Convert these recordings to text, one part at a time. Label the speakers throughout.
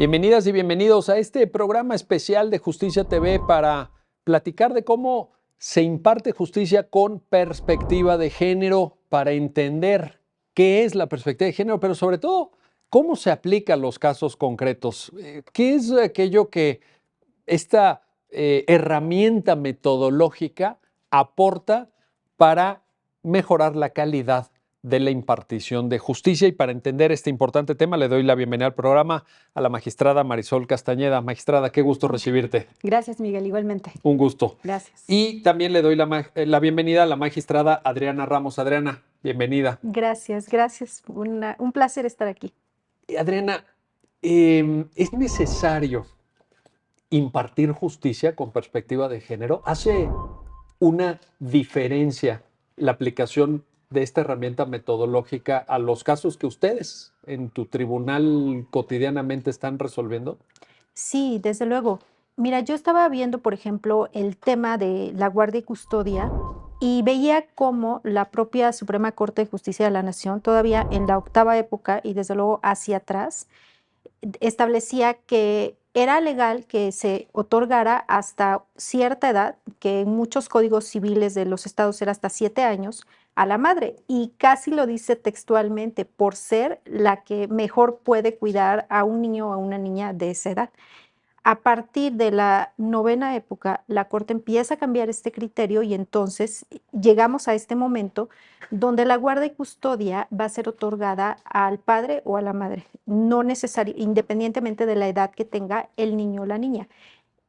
Speaker 1: Bienvenidas y bienvenidos a este programa especial de Justicia TV para platicar de cómo se imparte justicia con perspectiva de género, para entender qué es la perspectiva de género, pero sobre todo cómo se aplica a los casos concretos. ¿Qué es aquello que esta herramienta metodológica aporta para mejorar la calidad de la impartición de justicia? Y para entender este importante tema, le doy la bienvenida al programa a la magistrada Marisol Castañeda. Magistrada, qué gusto recibirte.
Speaker 2: Gracias, Miguel, igualmente.
Speaker 1: Un gusto.
Speaker 2: Gracias.
Speaker 1: Y también le doy la bienvenida a la magistrada Adriana Ramos. Adriana, bienvenida.
Speaker 2: Gracias. Un placer estar aquí.
Speaker 1: Adriana, ¿es necesario impartir justicia con perspectiva de género? ¿Hace una diferencia la aplicación de esta herramienta metodológica a los casos que ustedes en tu tribunal cotidianamente están resolviendo?
Speaker 2: Sí, desde luego. Mira, yo estaba viendo, por ejemplo, el tema de la guardia y custodia y veía cómo la propia Suprema Corte de Justicia de la Nación, todavía en la octava época y desde luego hacia atrás, establecía que era legal que se otorgara hasta cierta edad, que en muchos códigos civiles de los estados era hasta 7 años, a la madre. Y casi lo dice textualmente, por ser la que mejor puede cuidar a un niño o a una niña de esa edad. A partir de la novena época, la Corte empieza a cambiar este criterio y entonces llegamos a este momento donde la guardia y custodia va a ser otorgada al padre o a la madre, no necesario, independientemente de la edad que tenga el niño o la niña.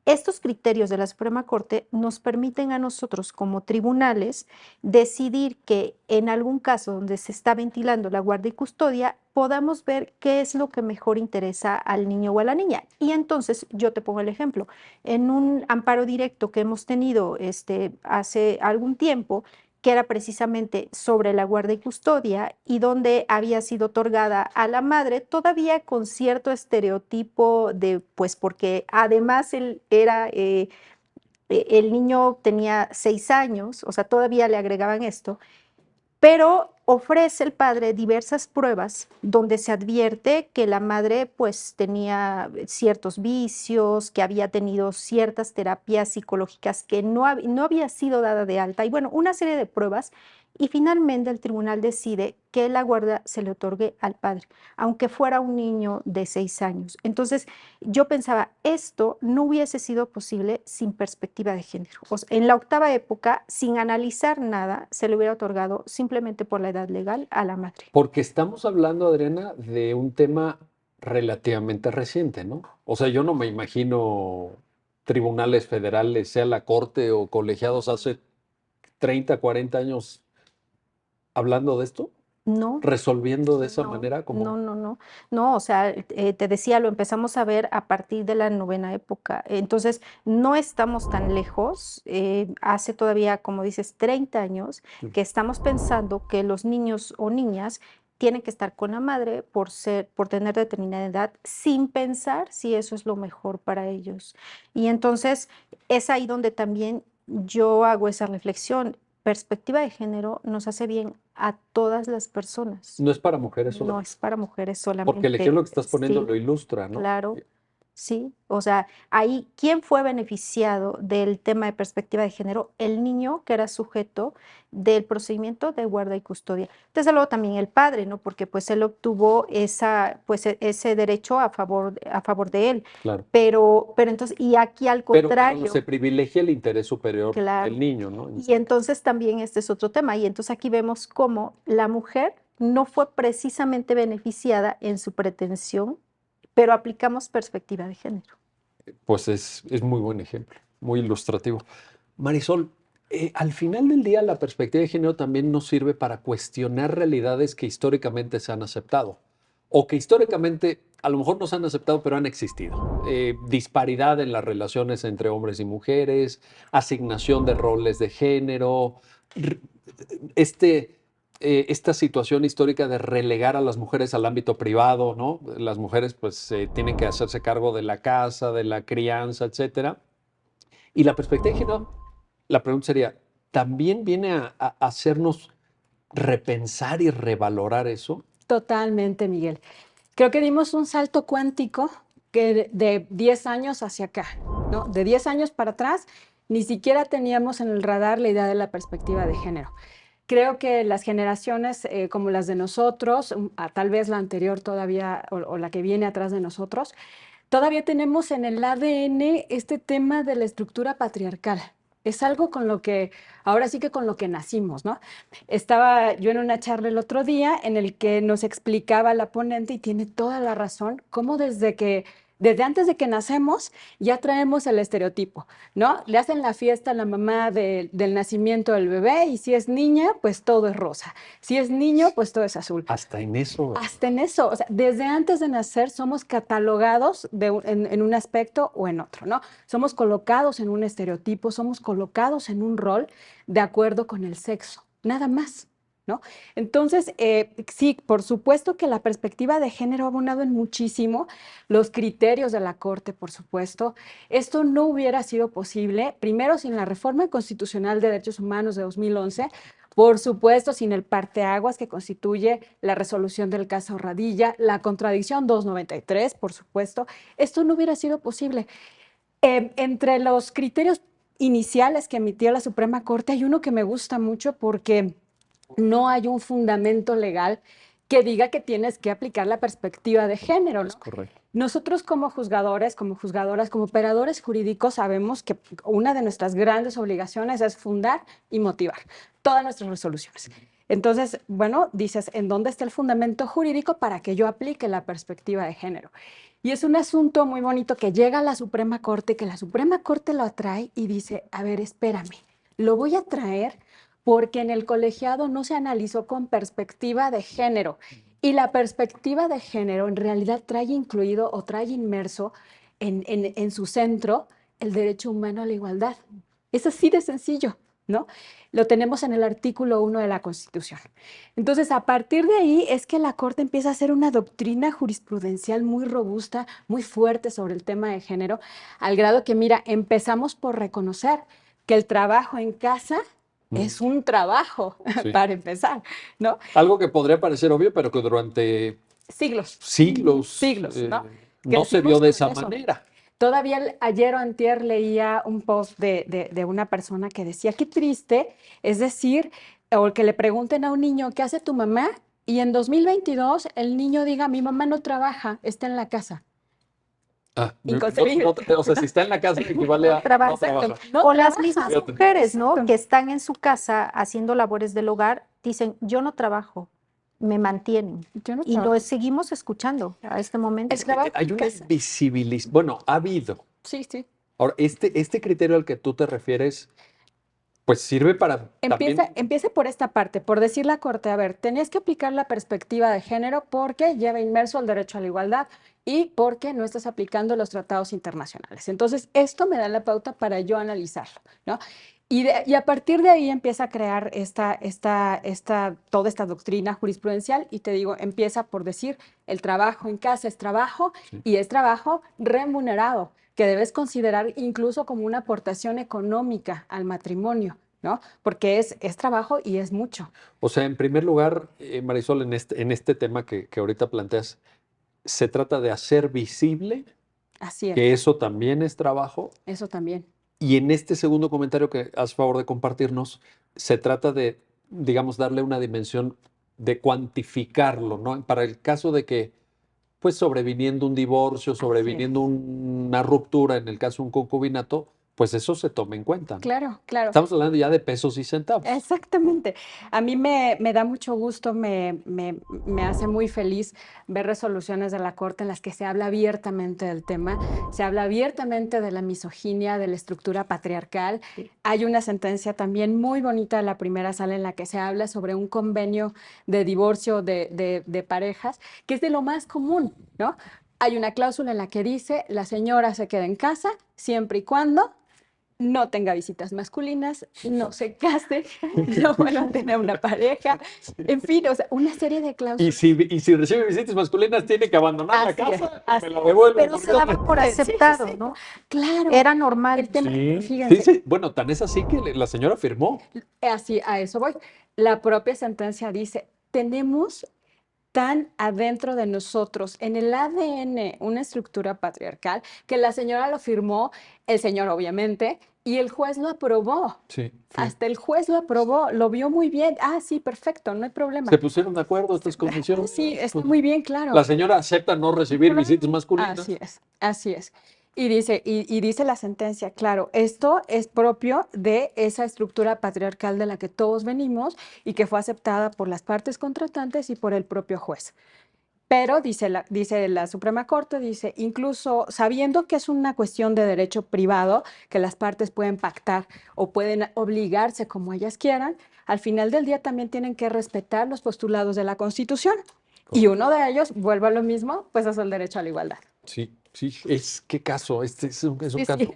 Speaker 2: Estos criterios de la Suprema Corte nos permiten a nosotros como tribunales decidir que en algún caso donde se está ventilando la guardia y custodia, podamos ver qué es lo que mejor interesa al niño o a la niña. Y entonces yo te pongo el ejemplo. En un amparo directo que hemos tenido hace algún tiempo, que era precisamente sobre la guardia y custodia y donde había sido otorgada a la madre, todavía con cierto estereotipo de, pues porque además él era, el niño tenía 6 años, o sea, todavía le agregaban esto, pero ofrece el padre diversas pruebas donde se advierte que la madre pues tenía ciertos vicios, que había tenido ciertas terapias psicológicas que no había sido dada de alta y bueno, una serie de pruebas y finalmente el tribunal decide que la guardia se le otorgue al padre, aunque fuera un niño de 6 años. Entonces yo pensaba, esto no hubiese sido posible sin perspectiva de género. O sea, en la octava época, sin analizar nada, se le hubiera otorgado simplemente por la edad legal a la madre.
Speaker 1: Porque estamos hablando, Adriana, de un tema relativamente reciente, ¿no? O sea, yo no me imagino tribunales federales, sea la corte o colegiados hace 30, 40 años hablando de esto,
Speaker 2: No,
Speaker 1: resolviendo de esa
Speaker 2: no,
Speaker 1: manera como...
Speaker 2: no, o sea, te decía, lo empezamos a ver a partir de la novena época. Entonces, no estamos tan lejos. Hace todavía, como dices, 30 años que estamos pensando que los niños o niñas tienen que estar con la madre por tener determinada edad, sin pensar si eso es lo mejor para ellos. Y entonces, es ahí donde también yo hago esa reflexión. Perspectiva de género nos hace bien a todas las personas.
Speaker 1: No es para mujeres
Speaker 2: No
Speaker 1: solamente.
Speaker 2: es para mujeres
Speaker 1: Porque el
Speaker 2: solamente.
Speaker 1: ejemplo que estás poniendo
Speaker 2: Sí,
Speaker 1: lo ilustra, ¿no?
Speaker 2: claro, sí. O sea, ahí, ¿quién fue beneficiado del tema de perspectiva de género? El niño que era sujeto del procedimiento de guarda y custodia. Desde luego también el padre, ¿no? Porque pues él obtuvo ese derecho a favor de él.
Speaker 1: Claro.
Speaker 2: Pero entonces, y aquí al
Speaker 1: Pero se
Speaker 2: contrario,
Speaker 1: privilegia el interés superior del
Speaker 2: claro.
Speaker 1: niño, ¿no?
Speaker 2: Y entonces también este es otro tema. Y entonces aquí vemos cómo la mujer no fue precisamente beneficiada en su pretensión, pero aplicamos perspectiva de género.
Speaker 1: Pues es muy buen ejemplo, muy ilustrativo. Marisol, al final del día la perspectiva de género también nos sirve para cuestionar realidades que históricamente se han aceptado o que históricamente a lo mejor no se han aceptado pero han existido. Disparidad en las relaciones entre hombres y mujeres, asignación de roles de género, r- este, esta situación histórica de relegar a las mujeres al ámbito privado, ¿no? Las mujeres pues tienen que hacerse cargo de la casa, de la crianza, etcétera. Y la perspectiva de género, la pregunta sería, ¿también viene a hacernos repensar y revalorar eso?
Speaker 3: Totalmente, Miguel. Creo que dimos un salto cuántico que de 10 años hacia acá, ¿no? De 10 años para atrás, ni siquiera teníamos en el radar la idea de la perspectiva de género. Creo que las generaciones como las de nosotros, tal vez la anterior todavía o la que viene atrás de nosotros, todavía tenemos en el ADN este tema de la estructura patriarcal. Es algo con lo que, ahora sí que con lo que nacimos, ¿no? Estaba yo en una charla el otro día en el que nos explicaba la ponente, y tiene toda la razón, cómo desde antes de que nacemos ya traemos el estereotipo, ¿no? Le hacen la fiesta a la mamá del nacimiento del bebé y si es niña, pues todo es rosa. Si es niño, pues todo es azul.
Speaker 1: Hasta en eso.
Speaker 3: Hasta en eso, o sea, desde antes de nacer somos catalogados en un aspecto o en otro, ¿no? Somos colocados en un estereotipo, somos colocados en un rol de acuerdo con el sexo, nada más, ¿no? Entonces, sí, por supuesto que la perspectiva de género ha abonado en muchísimo, los criterios de la Corte, por supuesto. Esto no hubiera sido posible, primero, sin la Reforma Constitucional de Derechos Humanos de 2011, por supuesto, sin el parteaguas que constituye la resolución del caso Radilla, la contradicción 293, por supuesto, esto no hubiera sido posible. Entre los criterios iniciales que emitió la Suprema Corte hay uno que me gusta mucho porque no hay un fundamento legal que diga que tienes que aplicar la perspectiva de género, ¿no?
Speaker 1: Es correcto.
Speaker 3: Nosotros como juzgadores, como juzgadoras, como operadores jurídicos sabemos que una de nuestras grandes obligaciones es fundar y motivar todas nuestras resoluciones. Entonces, bueno, dices, ¿en dónde está el fundamento jurídico para que yo aplique la perspectiva de género? Y es un asunto muy bonito que llega a la Suprema Corte, que la Suprema Corte lo atrae y dice, a ver, espérame, lo voy a traer porque en el colegiado no se analizó con perspectiva de género. Y la perspectiva de género en realidad trae incluido o trae inmerso en su centro el derecho humano a la igualdad. Es así de sencillo, ¿no? Lo tenemos en el artículo 1 de la Constitución. Entonces, a partir de ahí es que la Corte empieza a hacer una doctrina jurisprudencial muy robusta, muy fuerte sobre el tema de género, al grado que, mira, empezamos por reconocer que el trabajo en casa es un trabajo,
Speaker 1: Sí.
Speaker 3: para empezar, ¿no?
Speaker 1: Algo que podría parecer obvio, pero que durante
Speaker 3: Siglos,
Speaker 1: siglos
Speaker 3: ¿no?
Speaker 1: no se
Speaker 3: Crecimos
Speaker 1: vio de
Speaker 3: con
Speaker 1: esa
Speaker 3: eso.
Speaker 1: manera.
Speaker 3: Todavía ayer o antier leía un post de una persona que decía, qué triste, es decir, o que le pregunten a un niño, ¿qué hace tu mamá? Y en 2022 el niño diga, mi mamá no trabaja, está en la casa.
Speaker 1: Ah,
Speaker 3: Inconcebible.
Speaker 1: o sea, si está en la casa equivale a
Speaker 2: trabaja.
Speaker 1: no trabaja.
Speaker 3: No
Speaker 2: O las
Speaker 3: trabaja.
Speaker 2: mismas
Speaker 1: Fíjate.
Speaker 2: mujeres, ¿no?
Speaker 3: Exacto.
Speaker 2: Que están en su casa haciendo labores del hogar, dicen, yo no trabajo, me mantienen.
Speaker 3: Yo no
Speaker 2: Y
Speaker 3: trabajo.
Speaker 2: lo seguimos escuchando a este momento.
Speaker 3: Es trabajo
Speaker 1: Hay
Speaker 3: en
Speaker 1: una
Speaker 3: casa.
Speaker 1: invisibilización. Bueno, ha habido.
Speaker 3: Sí, sí.
Speaker 1: Ahora, este criterio al que tú te refieres, pues sirve para también.
Speaker 3: Empieza por esta parte, por decir la Corte, a ver, tenés que aplicar la perspectiva de género porque lleva inmerso el derecho a la igualdad y porque no estás aplicando los tratados internacionales. Entonces, esto me da la pauta para yo analizarlo, ¿no? Y a partir de ahí empieza a crear toda esta doctrina jurisprudencial y te digo, empieza por decir, el trabajo en casa es trabajo y es trabajo remunerado, que debes considerar incluso como una aportación económica al matrimonio, ¿no? Porque es trabajo y es mucho.
Speaker 1: O sea, en primer lugar, Marisol, en este tema que ahorita planteas, se trata de hacer visible
Speaker 3: Así es,
Speaker 1: que eso también es trabajo.
Speaker 3: eso también.
Speaker 1: Y en este segundo comentario que haces favor de compartirnos, se trata de, digamos, darle una dimensión de cuantificarlo, ¿no? Para el caso de que, pues, sobreviniendo un divorcio, sobreviniendo una ruptura, en el caso de un concubinato, pues eso se toma en cuenta, ¿no?
Speaker 3: Claro, claro.
Speaker 1: Estamos hablando ya de pesos y centavos.
Speaker 3: Exactamente. A mí me da mucho gusto, me hace muy feliz ver resoluciones de la Corte en las que se habla abiertamente del tema, se habla abiertamente de la misoginia, de la estructura patriarcal. Hay una sentencia también muy bonita de la primera sala en la que se habla sobre un convenio de divorcio de parejas, que es de lo más común, ¿no? Hay una cláusula en la que dice, la señora se queda en casa siempre y cuando no tenga visitas masculinas, no se case, no vuelva a tener una pareja, en fin, o sea, una serie de
Speaker 1: Y
Speaker 3: cláusulas.
Speaker 1: si recibe visitas masculinas, tiene que abandonar la
Speaker 3: Así es,
Speaker 1: casa,
Speaker 3: así
Speaker 1: me la devuelve.
Speaker 2: Pero se daba por
Speaker 3: Sí, sí,
Speaker 2: aceptado,
Speaker 3: sí.
Speaker 2: ¿no?
Speaker 3: Claro,
Speaker 2: Era normal.
Speaker 3: el tema,
Speaker 1: Sí,
Speaker 3: fíjense,
Speaker 1: sí. Bueno, tan es así que la señora firmó.
Speaker 3: así, a eso voy. La propia sentencia dice, tenemos tan adentro de nosotros, en el ADN, una estructura patriarcal, que la señora lo firmó, el señor obviamente, y el juez lo aprobó.
Speaker 1: Sí, sí.
Speaker 3: Hasta el juez lo aprobó, lo vio muy bien. Ah, sí, perfecto, no hay problema.
Speaker 1: Se pusieron de acuerdo estas comisiones.
Speaker 3: Sí, está
Speaker 1: Pues,
Speaker 3: muy bien, claro.
Speaker 1: la señora acepta no recibir visitas masculinas.
Speaker 3: Así es, así es. Y dice la sentencia, claro, esto es propio de esa estructura patriarcal de la que todos venimos y que fue aceptada por las partes contratantes y por el propio juez. Pero dice la Suprema Corte, dice, incluso sabiendo que es una cuestión de derecho privado, que las partes pueden pactar o pueden obligarse como ellas quieran, al final del día también tienen que respetar los postulados de la Constitución. Y uno de ellos, vuelvo a lo mismo, pues es el derecho a la igualdad.
Speaker 1: Sí, sí, qué caso, este es un
Speaker 3: Sí,
Speaker 1: caso
Speaker 3: sí.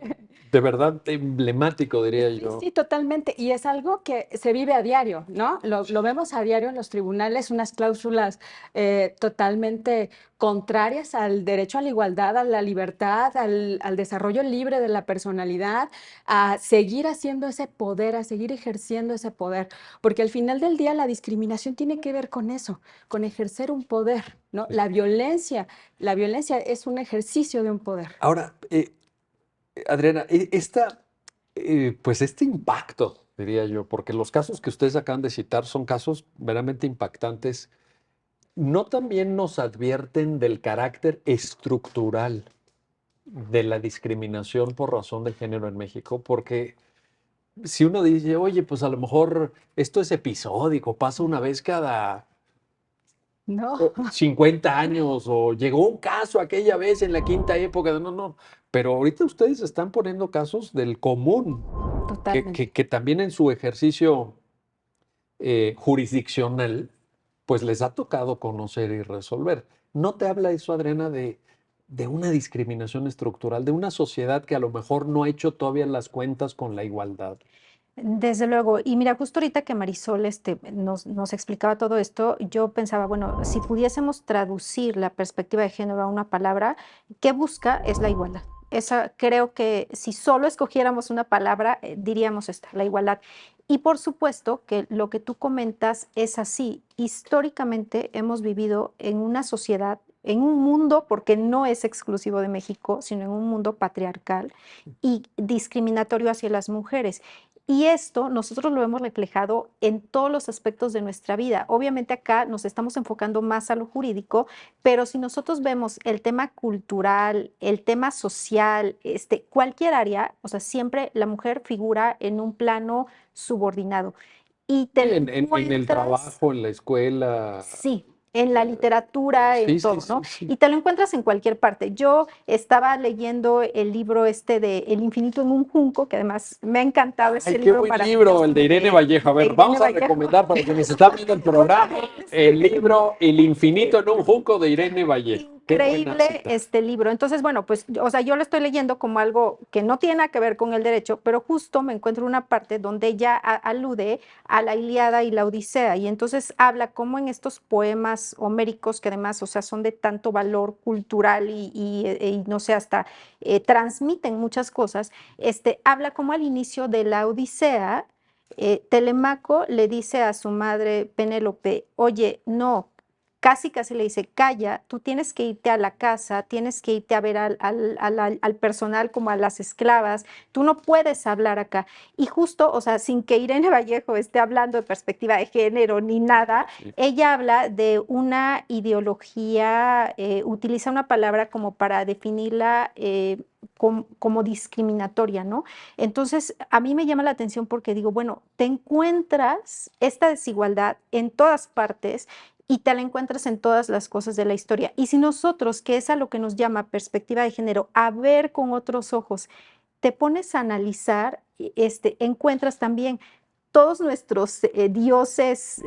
Speaker 1: de verdad emblemático, diría
Speaker 3: Sí,
Speaker 1: yo.
Speaker 3: sí, totalmente. Y es algo que se vive a diario, ¿no? Lo vemos a diario en los tribunales, unas cláusulas totalmente contrarias al derecho a la igualdad, a la libertad, al desarrollo libre de la personalidad, a seguir haciendo ese poder, a seguir ejerciendo ese poder. Porque al final del día la discriminación tiene que ver con eso, con ejercer un poder, ¿no?
Speaker 1: Sí.
Speaker 3: La violencia es un ejercicio de un poder.
Speaker 1: Ahora, Adriana, pues este impacto, diría yo, porque los casos que ustedes acaban de citar son casos verdaderamente impactantes, ¿no también nos advierten del carácter estructural de la discriminación por razón de género en México? Porque si uno dice, oye, pues a lo mejor esto es episódico, pasa una vez cada
Speaker 3: No,
Speaker 1: 50 años o llegó un caso aquella vez en la quinta época, no, no, pero ahorita ustedes están poniendo casos del común,
Speaker 3: totalmente.
Speaker 1: que también en su ejercicio jurisdiccional, pues les ha tocado conocer y resolver. ¿No te habla eso, Adriana, de una discriminación estructural, de una sociedad que a lo mejor no ha hecho todavía las cuentas con la igualdad?
Speaker 2: Desde luego. Y mira, justo ahorita que Marisol nos explicaba todo esto, yo pensaba, bueno, si pudiésemos traducir la perspectiva de género a una palabra, ¿qué busca? Es la igualdad. Esa, creo que si solo escogiéramos una palabra, diríamos esta, la igualdad. Y por supuesto que lo que tú comentas es así. Históricamente hemos vivido en una sociedad, en un mundo, porque no es exclusivo de México, sino en un mundo patriarcal y discriminatorio hacia las mujeres. Y esto nosotros lo hemos reflejado en todos los aspectos de nuestra vida. Obviamente acá nos estamos enfocando más a lo jurídico, pero si nosotros vemos el tema cultural, el tema social, cualquier área, o sea, siempre la mujer figura en un plano subordinado. Y te
Speaker 1: Sí,
Speaker 2: lo
Speaker 1: en el
Speaker 2: encuentras,
Speaker 1: trabajo, en la escuela.
Speaker 2: sí, en la literatura, en
Speaker 1: Sí, sí,
Speaker 2: todo,
Speaker 1: sí,
Speaker 2: ¿no?
Speaker 1: sí.
Speaker 2: Y te lo encuentras en cualquier parte. Yo estaba leyendo el libro de El infinito en un junco, que además me ha encantado
Speaker 1: Ay,
Speaker 2: ese
Speaker 1: qué
Speaker 2: libro
Speaker 1: buen libro,
Speaker 2: maravilloso
Speaker 1: el de Irene Vallejo. A
Speaker 2: de
Speaker 1: ver,
Speaker 2: Irene
Speaker 1: vamos a
Speaker 2: Vallejo.
Speaker 1: recomendar para quienes están viendo el programa el libro El infinito en un junco de Irene Vallejo. Qué buena
Speaker 2: Increíble
Speaker 1: cita.
Speaker 2: este libro. Entonces, bueno, pues, o sea, yo lo estoy leyendo como algo que no tiene nada que ver con el derecho, pero justo me encuentro una parte donde ella alude a la Ilíada y la Odisea, y entonces habla como en estos poemas homéricos, que además, o sea, son de tanto valor cultural y no sé, hasta transmiten muchas cosas, habla como al inicio de la Odisea, Telemaco le dice a su madre Penélope, oye, no, casi le dice, calla, tú tienes que irte a la casa, tienes que irte a ver al personal como a las esclavas, tú no puedes hablar acá. Y justo, o sea, sin que Irene Vallejo esté hablando de perspectiva de género ni nada,
Speaker 1: Sí.
Speaker 2: ella habla de una ideología, utiliza una palabra como para definirla. Como discriminatoria, ¿no? Entonces, a mí me llama la atención porque digo, bueno, te encuentras esta desigualdad en todas partes y te la encuentras en todas las cosas de la historia. Y si nosotros, que es a lo que nos llama perspectiva de género, a ver con otros ojos, te pones a analizar, encuentras también todos nuestros dioses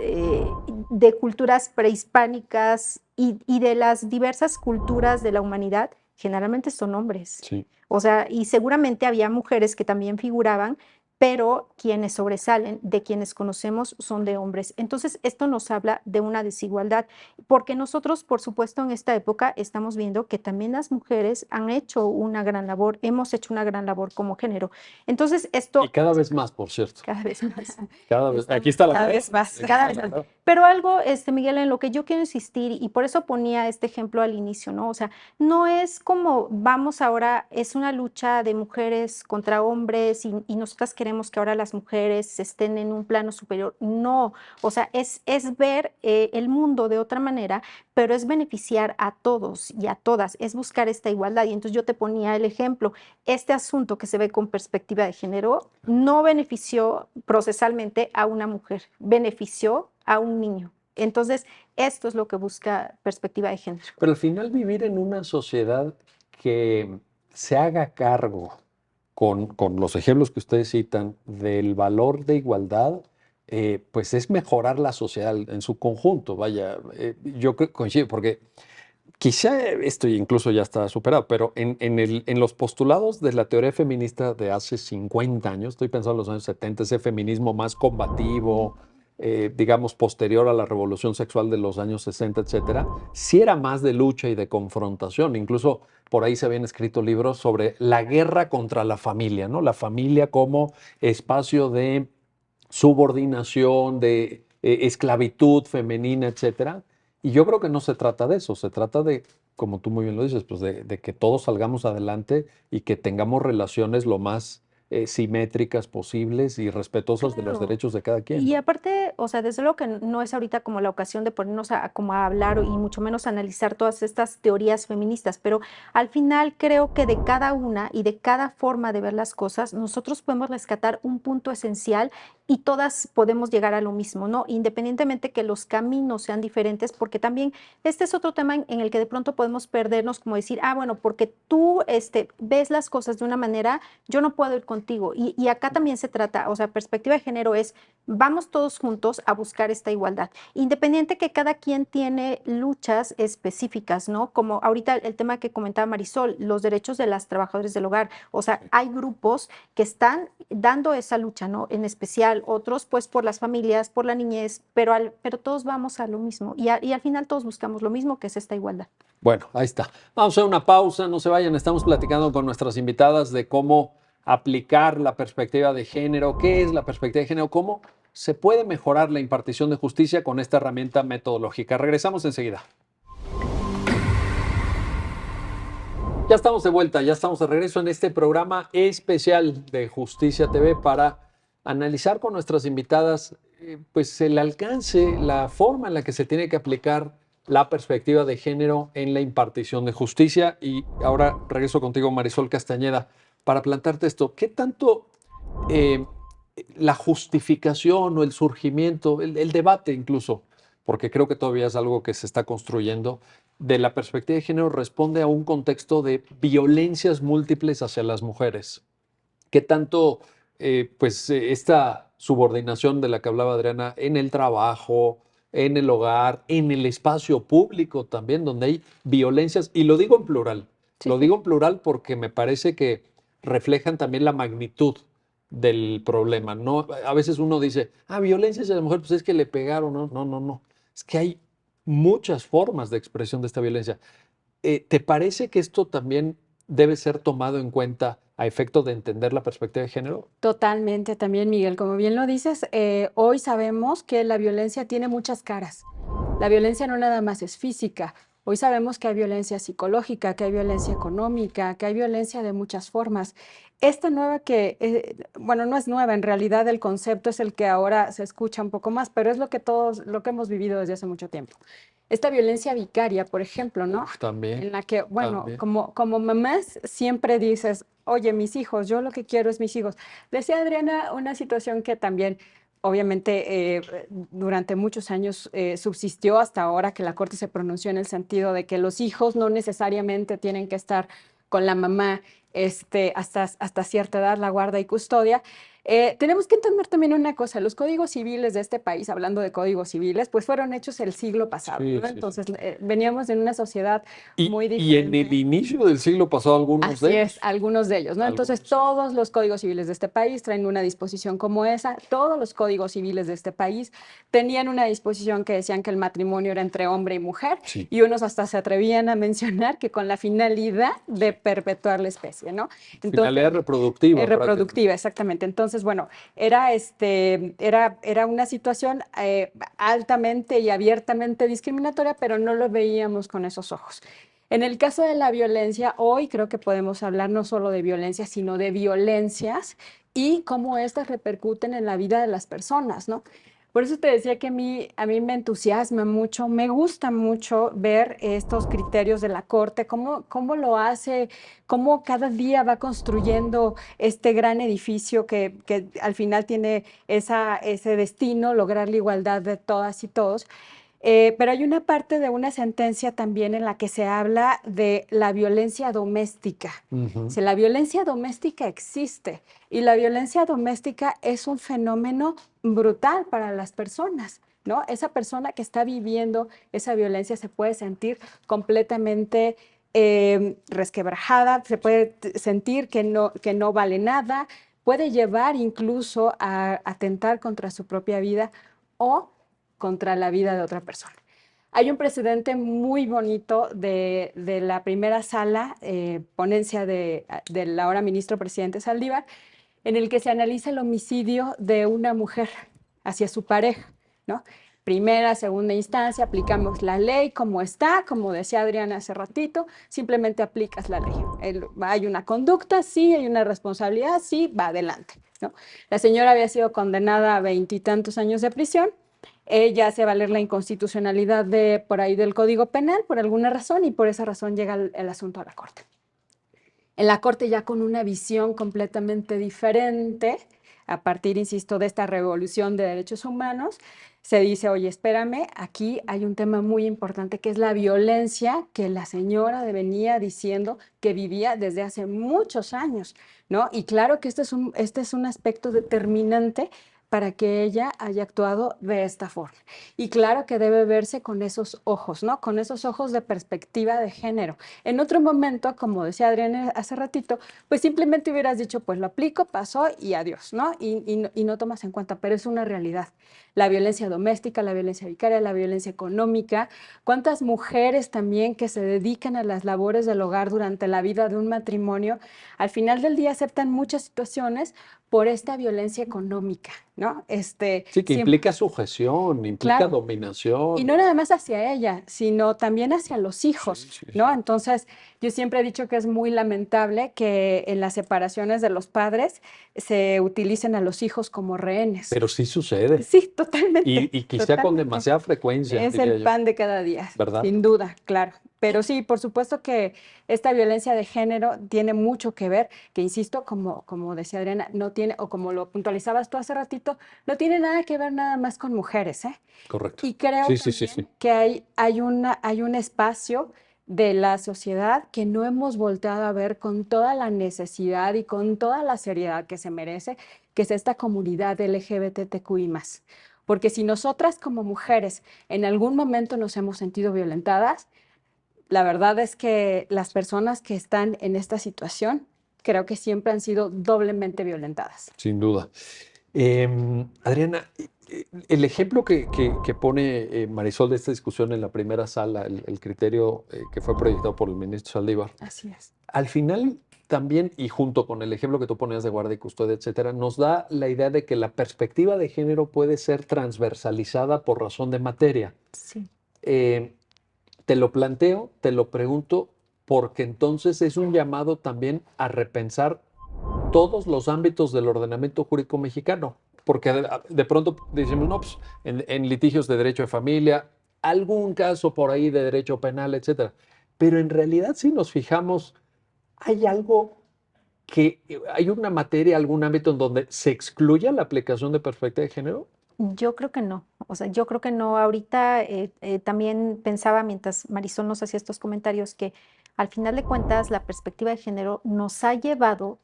Speaker 2: de culturas prehispánicas y de las diversas culturas de la humanidad, generalmente son hombres.
Speaker 1: Sí.
Speaker 2: O sea, y seguramente había mujeres que también figuraban, pero quienes sobresalen de quienes conocemos son de hombres. Entonces, esto nos habla de una desigualdad, porque nosotros, por supuesto, en esta época estamos viendo que también las mujeres han hecho una gran labor, hemos hecho una gran labor como género. Entonces,
Speaker 1: Y
Speaker 2: esto
Speaker 1: cada vez más, por cierto.
Speaker 2: cada vez más.
Speaker 1: Cada vez. Aquí está la
Speaker 3: Cada
Speaker 1: prueba.
Speaker 3: vez más.
Speaker 1: Aquí
Speaker 2: Cada
Speaker 1: está
Speaker 2: vez
Speaker 1: la
Speaker 2: más.
Speaker 1: prueba.
Speaker 2: Pero algo, Miguel, en lo que yo quiero insistir, y por eso ponía este ejemplo al inicio, ¿no? O sea, no es como vamos ahora, es una lucha de mujeres contra hombres y nosotras queremos que ahora las mujeres estén en un plano superior. No, o sea, es ver el mundo de otra manera, pero es beneficiar a todos y a todas, es buscar esta igualdad. Y entonces yo te ponía el ejemplo, este asunto que se ve con perspectiva de género no benefició procesalmente a una mujer, benefició a un niño. Entonces, esto es lo que busca perspectiva de género.
Speaker 1: Pero al final vivir en una sociedad que se haga cargo con los ejemplos que ustedes citan del valor de igualdad, pues es mejorar la sociedad en su conjunto. Vaya, yo coincido, porque quizá esto incluso ya está superado, pero en los postulados de la teoría feminista de hace 50 años, estoy pensando en los años 70, ese feminismo más combativo, digamos, posterior a la revolución sexual de los años 60, etcétera, sí era más de lucha y de confrontación. Incluso por ahí se habían escrito libros sobre la guerra contra la familia, ¿no? La familia como espacio de subordinación, de esclavitud femenina, etcétera. Y yo creo que no se trata de eso, se trata de, como tú muy bien lo dices, pues de que todos salgamos adelante y que tengamos relaciones lo más simétricas posibles y respetuosas de los
Speaker 2: Claro.
Speaker 1: derechos de cada quien,
Speaker 2: Y
Speaker 1: ¿no?
Speaker 2: aparte, o sea, desde luego que no es ahorita como la ocasión de ponernos como a hablar y mucho menos analizar todas estas teorías feministas, pero al final creo que de cada una y de cada forma de ver las cosas, nosotros podemos rescatar un punto esencial y todas podemos llegar a lo mismo, ¿no? Independientemente que los caminos sean diferentes, porque también este es otro tema en el que de pronto podemos perdernos, como decir, ah, bueno, porque tú ves las cosas de una manera, yo no puedo ir contigo. Y acá también se trata, o sea, perspectiva de género es, vamos todos juntos a buscar esta igualdad, independiente que cada quien tiene luchas específicas, ¿no? Como ahorita el tema que comentaba Marisol, los derechos de las trabajadoras del hogar, o sea, hay grupos que están dando esa lucha, ¿no? En especial otros, pues, por las familias, por la niñez, pero todos vamos a lo mismo y al final todos buscamos lo mismo, que es esta igualdad.
Speaker 1: Bueno, ahí está. Vamos a hacer una pausa, no se vayan, estamos platicando con nuestras invitadas de cómo aplicar la perspectiva de género, qué es la perspectiva de género, cómo se puede mejorar la impartición de justicia con esta herramienta metodológica. Regresamos enseguida. Ya estamos de vuelta, ya estamos de regreso en este programa especial de Justicia TV para analizar con nuestras invitadas pues el alcance, la forma en la que se tiene que aplicar la perspectiva de género en la impartición de justicia. Y ahora regreso contigo, Marisol Castañeda, para plantearte esto. ¿Qué tanto eh, la justificación o el surgimiento, el debate incluso, porque creo que todavía es algo que se está construyendo, de la perspectiva de género responde a un contexto de violencias múltiples hacia las mujeres? ¿Qué tanto esta subordinación de la que hablaba Adriana en el trabajo, en el hogar, en el espacio público también, donde hay violencias? Y lo digo en plural.
Speaker 2: Sí,
Speaker 1: Lo
Speaker 2: sí.
Speaker 1: digo en plural porque me parece que reflejan también la magnitud del problema. No, a veces uno dice, violencia hacia la mujer, pues es que le pegaron. No, no, no, no. Es que hay muchas formas de expresión de esta violencia. ¿Te parece que esto también debe ser tomado en cuenta a efecto de entender la perspectiva de género?
Speaker 3: Totalmente, también Miguel, como bien lo dices, hoy sabemos que la violencia tiene muchas caras. La violencia no nada más es física. Hoy sabemos que hay violencia psicológica, que hay violencia económica, que hay violencia de muchas formas. Esta nueva bueno, no es nueva, en realidad el concepto es el que ahora se escucha un poco más, pero es lo que lo que hemos vivido desde hace mucho tiempo. Esta violencia vicaria, por ejemplo, ¿no?
Speaker 1: También.
Speaker 3: En la que, bueno,
Speaker 1: También.
Speaker 3: como mamás siempre dices, oye, mis hijos, yo lo que quiero es mis hijos. Decía Adriana una situación que también, obviamente, durante muchos años subsistió hasta ahora que la Corte se pronunció en el sentido de que los hijos no necesariamente tienen que estar con la mamá hasta cierta edad, la guarda y custodia. Tenemos que entender también una cosa, los códigos civiles de este país, hablando de códigos civiles, pues fueron hechos el siglo pasado,
Speaker 1: Sí,
Speaker 3: ¿no?
Speaker 1: sí,
Speaker 3: Entonces, veníamos en una sociedad muy
Speaker 1: y en el
Speaker 3: diferente.
Speaker 1: inicio del siglo pasado, algunos de
Speaker 3: Así
Speaker 1: ellos.
Speaker 3: es, algunos de ellos, ¿no? Entonces,
Speaker 1: Algunos.
Speaker 3: todos los códigos civiles de este país traen una disposición como esa. Todos los códigos civiles de este país tenían una disposición que decían que el matrimonio era entre hombre y mujer,
Speaker 1: Sí.
Speaker 3: y unos hasta se atrevían a mencionar que con la finalidad de perpetuar la especie, ¿no?
Speaker 1: Finalidad reproductiva.
Speaker 3: Reproductiva, exactamente. Entonces, Entonces, bueno, era una situación altamente y abiertamente discriminatoria, pero no lo veíamos con esos ojos. En el caso de la violencia, hoy creo que podemos hablar no solo de violencia, sino de violencias y cómo estas repercuten en la vida de las personas, ¿no? Por eso te decía que a mí me entusiasma mucho, me gusta mucho ver estos criterios de la Corte, cómo lo hace, cómo cada día va construyendo este gran edificio que al final tiene ese destino, lograr la igualdad de todas y todos. Pero hay una parte de una sentencia también en la que se habla de la violencia doméstica.
Speaker 1: Ujú.
Speaker 3: Si la violencia doméstica existe y la violencia doméstica es un fenómeno brutal para las personas, ¿no? Esa persona que está viviendo esa violencia se puede sentir completamente resquebrajada, se puede sentir que no vale nada, puede llevar incluso a atentar contra su propia vida o contra la vida de otra persona. Hay un precedente muy bonito de la primera sala, ponencia del ahora ministro presidente Saldívar, en el que se analiza el homicidio de una mujer hacia su pareja, ¿no? Primera, segunda instancia, aplicamos la ley como está, como decía Adriana hace ratito, simplemente aplicas la ley. Hay una conducta, sí, hay una responsabilidad, sí, va adelante, ¿no? La señora había sido condenada a 20 y tantos años de prisión. Ella hace valer la inconstitucionalidad por ahí del Código Penal por alguna razón y por esa razón llega el asunto a la Corte. En la Corte ya con una visión completamente diferente, a partir, insisto, de esta revolución de derechos humanos, se dice, oye, espérame, aquí hay un tema muy importante que es la violencia que la señora venía diciendo que vivía desde hace muchos años, ¿no? Y claro que este es un aspecto determinante para que ella haya actuado de esta forma. Y claro que debe verse con esos ojos, ¿no? Con esos ojos de perspectiva de género. En otro momento, como decía Adriana hace ratito, pues simplemente hubieras dicho, pues lo aplico, pasó y adiós, ¿no? Y no tomas en cuenta, pero es una realidad. La violencia doméstica, la violencia vicaria, la violencia económica. ¿Cuántas mujeres también que se dedican a las labores del hogar durante la vida de un matrimonio, al final del día aceptan muchas situaciones por esta violencia económica, ¿no?
Speaker 1: Sí, que
Speaker 3: Siempre,
Speaker 1: implica sujeción, implica
Speaker 3: claro. Y
Speaker 1: dominación.
Speaker 3: no nada más hacia ella, sino también hacia los hijos,
Speaker 1: Sí, sí, sí.
Speaker 3: ¿no? Entonces, yo siempre he dicho que es muy lamentable que en las separaciones de los padres se utilicen a los hijos como rehenes.
Speaker 1: Pero sí sucede.
Speaker 3: Sí, totalmente,
Speaker 1: Y quizá con
Speaker 3: totalmente.
Speaker 1: demasiada frecuencia,
Speaker 3: Es el
Speaker 1: diría yo,
Speaker 3: pan de cada día,
Speaker 1: ¿verdad?
Speaker 3: sin duda, claro. Pero sí, por supuesto que esta violencia de género tiene mucho que ver, que insisto, como decía Adriana, no tiene, o como lo puntualizabas tú hace ratito, no tiene nada que ver nada más con mujeres, ¿eh?
Speaker 1: Correcto.
Speaker 3: Y creo
Speaker 1: Sí, sí, sí,
Speaker 3: también
Speaker 1: sí.
Speaker 3: que hay un espacio de la sociedad que no hemos volteado a ver con toda la necesidad y con toda la seriedad que se merece, que es esta comunidad LGBTQI+. Porque si nosotras como mujeres en algún momento nos hemos sentido violentadas, la verdad es que las personas que están en esta situación creo que siempre han sido doblemente violentadas.
Speaker 1: Sin duda. Adriana, el ejemplo que pone Marisol de esta discusión en la primera sala, el criterio que fue proyectado por el ministro Saldívar,
Speaker 3: Así es.
Speaker 1: al final también, y junto con el ejemplo que tú ponías de guardia y custodia, etcétera, nos da la idea de que la perspectiva de género puede ser transversalizada por razón de materia.
Speaker 2: Sí.
Speaker 1: Eh, Te lo planteo, te lo pregunto, porque entonces es un llamado también a repensar todos los ámbitos del ordenamiento jurídico mexicano, porque de pronto decimos, no, pues en litigios de derecho de familia, algún caso por ahí de derecho penal, etcétera. Pero en realidad, si nos fijamos, hay algo hay una materia, algún ámbito en donde se excluya la aplicación de perspectiva de género.
Speaker 2: Yo creo que no, o sea, yo creo que no. Ahorita también pensaba mientras Marisol nos hacía estos comentarios que al final de cuentas la perspectiva de género nos ha llevado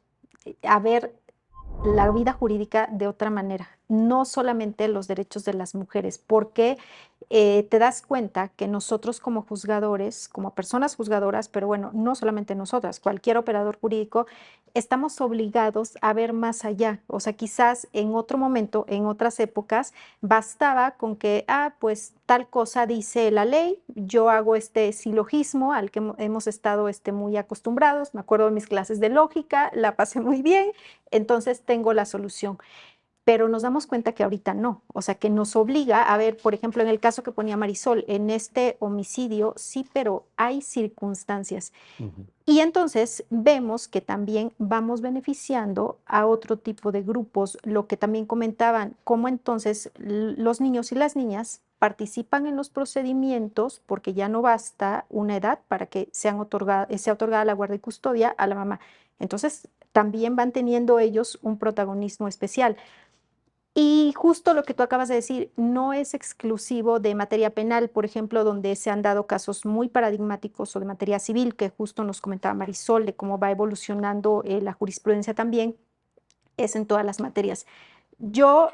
Speaker 2: a ver la vida jurídica de otra manera, no solamente los derechos de las mujeres, porque te das cuenta que nosotros como juzgadores, como personas juzgadoras, pero bueno, no solamente nosotras, cualquier operador jurídico, estamos obligados a ver más allá. O sea, quizás en otro momento, en otras épocas, bastaba con que, pues tal cosa dice la ley, yo hago este silogismo al que hemos estado muy acostumbrados, me acuerdo de mis clases de lógica, la pasé muy bien, entonces tengo la solución. Pero nos damos cuenta que ahorita no, o sea, que nos obliga a ver, por ejemplo, en el caso que ponía Marisol, en este homicidio, sí, pero hay circunstancias. Y entonces vemos que también vamos beneficiando a otro tipo de grupos, lo que también comentaban, cómo entonces los niños y las niñas participan en los procedimientos porque ya no basta una edad para que sea otorgada la guardia y custodia a la mamá. Entonces también van teniendo ellos un protagonismo especial. Y justo lo que tú acabas de decir, no es exclusivo de materia penal, por ejemplo, donde se han dado casos muy paradigmáticos o de materia civil, que justo nos comentaba Marisol, de cómo va evolucionando la jurisprudencia también, es en todas las materias. Yo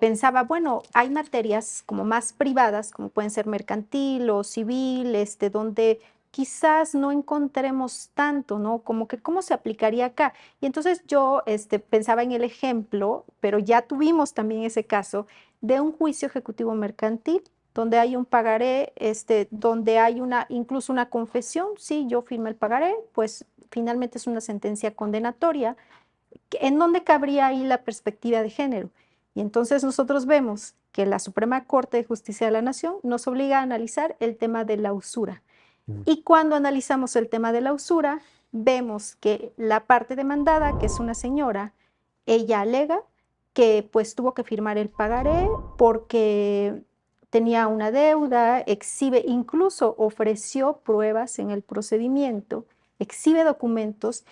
Speaker 2: pensaba, bueno, hay materias como más privadas, como pueden ser mercantil o civil, donde quizás no encontremos tanto, ¿no? Como que cómo se aplicaría acá. Y entonces yo pensaba en el ejemplo, pero ya tuvimos también ese caso de un juicio ejecutivo mercantil donde hay un pagaré, donde hay incluso una confesión, sí, yo firmé el pagaré, pues finalmente es una sentencia condenatoria. ¿En dónde cabría ahí la perspectiva de género? Y entonces nosotros vemos que la Suprema Corte de Justicia de la Nación nos obliga a analizar el tema de la usura. Y cuando analizamos el tema de la usura, vemos que la parte demandada, que es una señora, ella alega que pues tuvo que firmar el pagaré porque tenía una deuda, exhibe, incluso ofreció pruebas en el procedimiento, exhibe documentos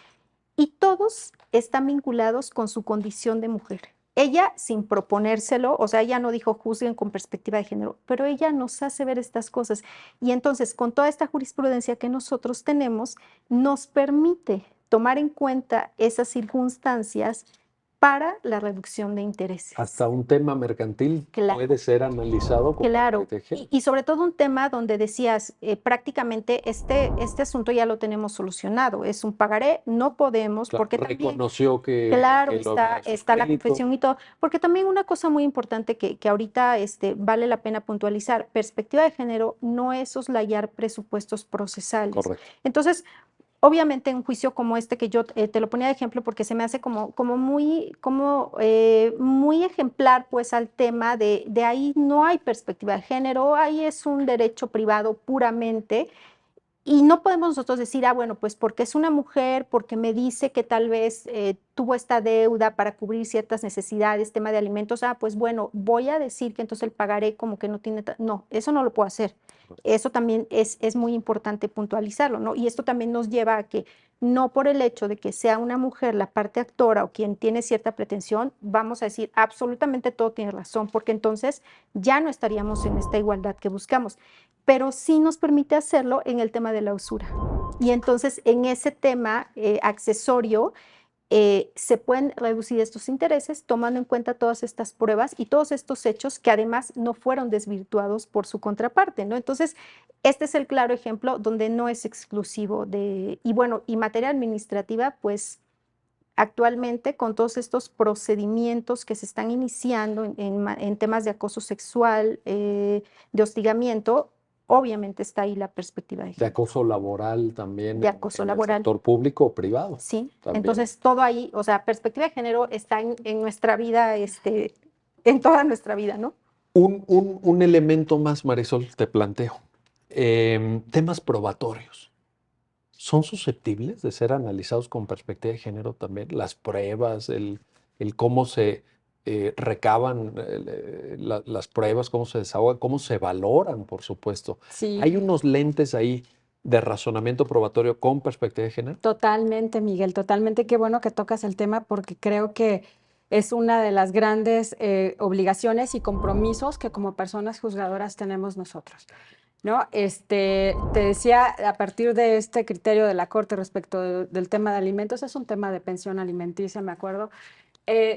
Speaker 2: y todos están vinculados con su condición de mujer. Ella, sin proponérselo, o sea, ella no dijo juzguen con perspectiva de género, pero ella nos hace ver estas cosas. Y entonces, con toda esta jurisprudencia que nosotros tenemos, nos permite tomar en cuenta esas circunstancias para la reducción de intereses.
Speaker 1: Hasta un tema mercantil
Speaker 2: Claro.
Speaker 1: puede ser analizado con
Speaker 2: Claro,
Speaker 1: perspectiva de género.
Speaker 2: y sobre todo un tema donde decías, prácticamente este asunto ya lo tenemos solucionado, es un pagaré, no podemos,
Speaker 1: Claro,
Speaker 2: porque también,
Speaker 1: reconoció
Speaker 2: claro,
Speaker 1: que lo había
Speaker 2: está la
Speaker 1: suscrito.
Speaker 2: confesión y todo, porque también una cosa muy importante que ahorita vale la pena puntualizar, perspectiva de género no es soslayar presupuestos procesales.
Speaker 1: Correcto.
Speaker 2: Entonces, obviamente un juicio como este que yo te lo ponía de ejemplo porque se me hace como muy ejemplar pues al tema de ahí no hay perspectiva de género, ahí es un derecho privado puramente. Y no podemos nosotros decir, bueno, pues porque es una mujer, porque me dice que tal vez tuvo esta deuda para cubrir ciertas necesidades, tema de alimentos, pues bueno, voy a decir que entonces el pagaré como que no tiene, no, eso no lo puedo hacer. Eso también es muy importante puntualizarlo, ¿no? Y esto también nos lleva a que no por el hecho de que sea una mujer la parte actora o quien tiene cierta pretensión, vamos a decir absolutamente todo tiene razón, porque entonces ya no estaríamos en esta igualdad que buscamos, pero sí nos permite hacerlo en el tema de la usura. Y entonces en ese tema accesorio se pueden reducir estos intereses tomando en cuenta todas estas pruebas y todos estos hechos que además no fueron desvirtuados por su contraparte, ¿no? Entonces, este es el claro ejemplo donde no es exclusivo y bueno, y materia administrativa, pues actualmente con todos estos procedimientos que se están iniciando en temas de acoso sexual, de hostigamiento, obviamente está ahí la perspectiva de
Speaker 1: De
Speaker 2: género.
Speaker 1: acoso laboral también
Speaker 2: De acoso
Speaker 1: en el
Speaker 2: laboral.
Speaker 1: sector público o privado.
Speaker 2: Sí,
Speaker 1: también.
Speaker 2: entonces todo ahí, o sea, perspectiva de género está en nuestra vida, en toda nuestra vida, ¿no?
Speaker 1: Un elemento más, Marisol, te planteo. Temas probatorios. ¿Son susceptibles de ser analizados con perspectiva de género también? Las pruebas, el cómo se recaban las pruebas, cómo se desahogan, cómo se valoran, por supuesto.
Speaker 3: Sí.
Speaker 1: Hay unos lentes ahí de razonamiento probatorio con perspectiva de género.
Speaker 3: Totalmente, Miguel, totalmente. Qué bueno que tocas el tema porque creo que es una de las grandes obligaciones y compromisos que como personas juzgadoras tenemos nosotros, ¿no? Te decía, a partir de este criterio de la Corte respecto del tema de alimentos, es un tema de pensión alimenticia, me acuerdo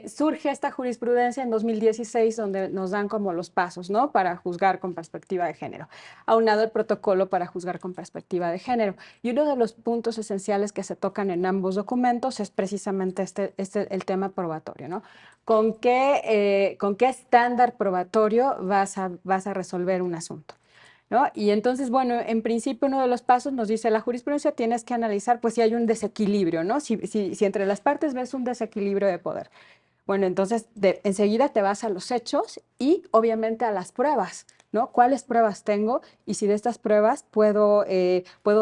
Speaker 3: Surge esta jurisprudencia en 2016 donde nos dan como los pasos, ¿no? Para juzgar con perspectiva de género, aunado el protocolo para juzgar con perspectiva de género. Y uno de los puntos esenciales que se tocan en ambos documentos es precisamente el tema probatorio, ¿no? ¿Con qué estándar probatorio vas a resolver un asunto? ¿No? Y entonces, bueno, en principio uno de los pasos nos dice la jurisprudencia, tienes que analizar pues si hay un desequilibrio, ¿no? Si entre las partes ves un desequilibrio de poder. Bueno, entonces enseguida te vas a los hechos y obviamente a las pruebas, ¿no? ¿Cuáles pruebas tengo? Y si de estas pruebas puedo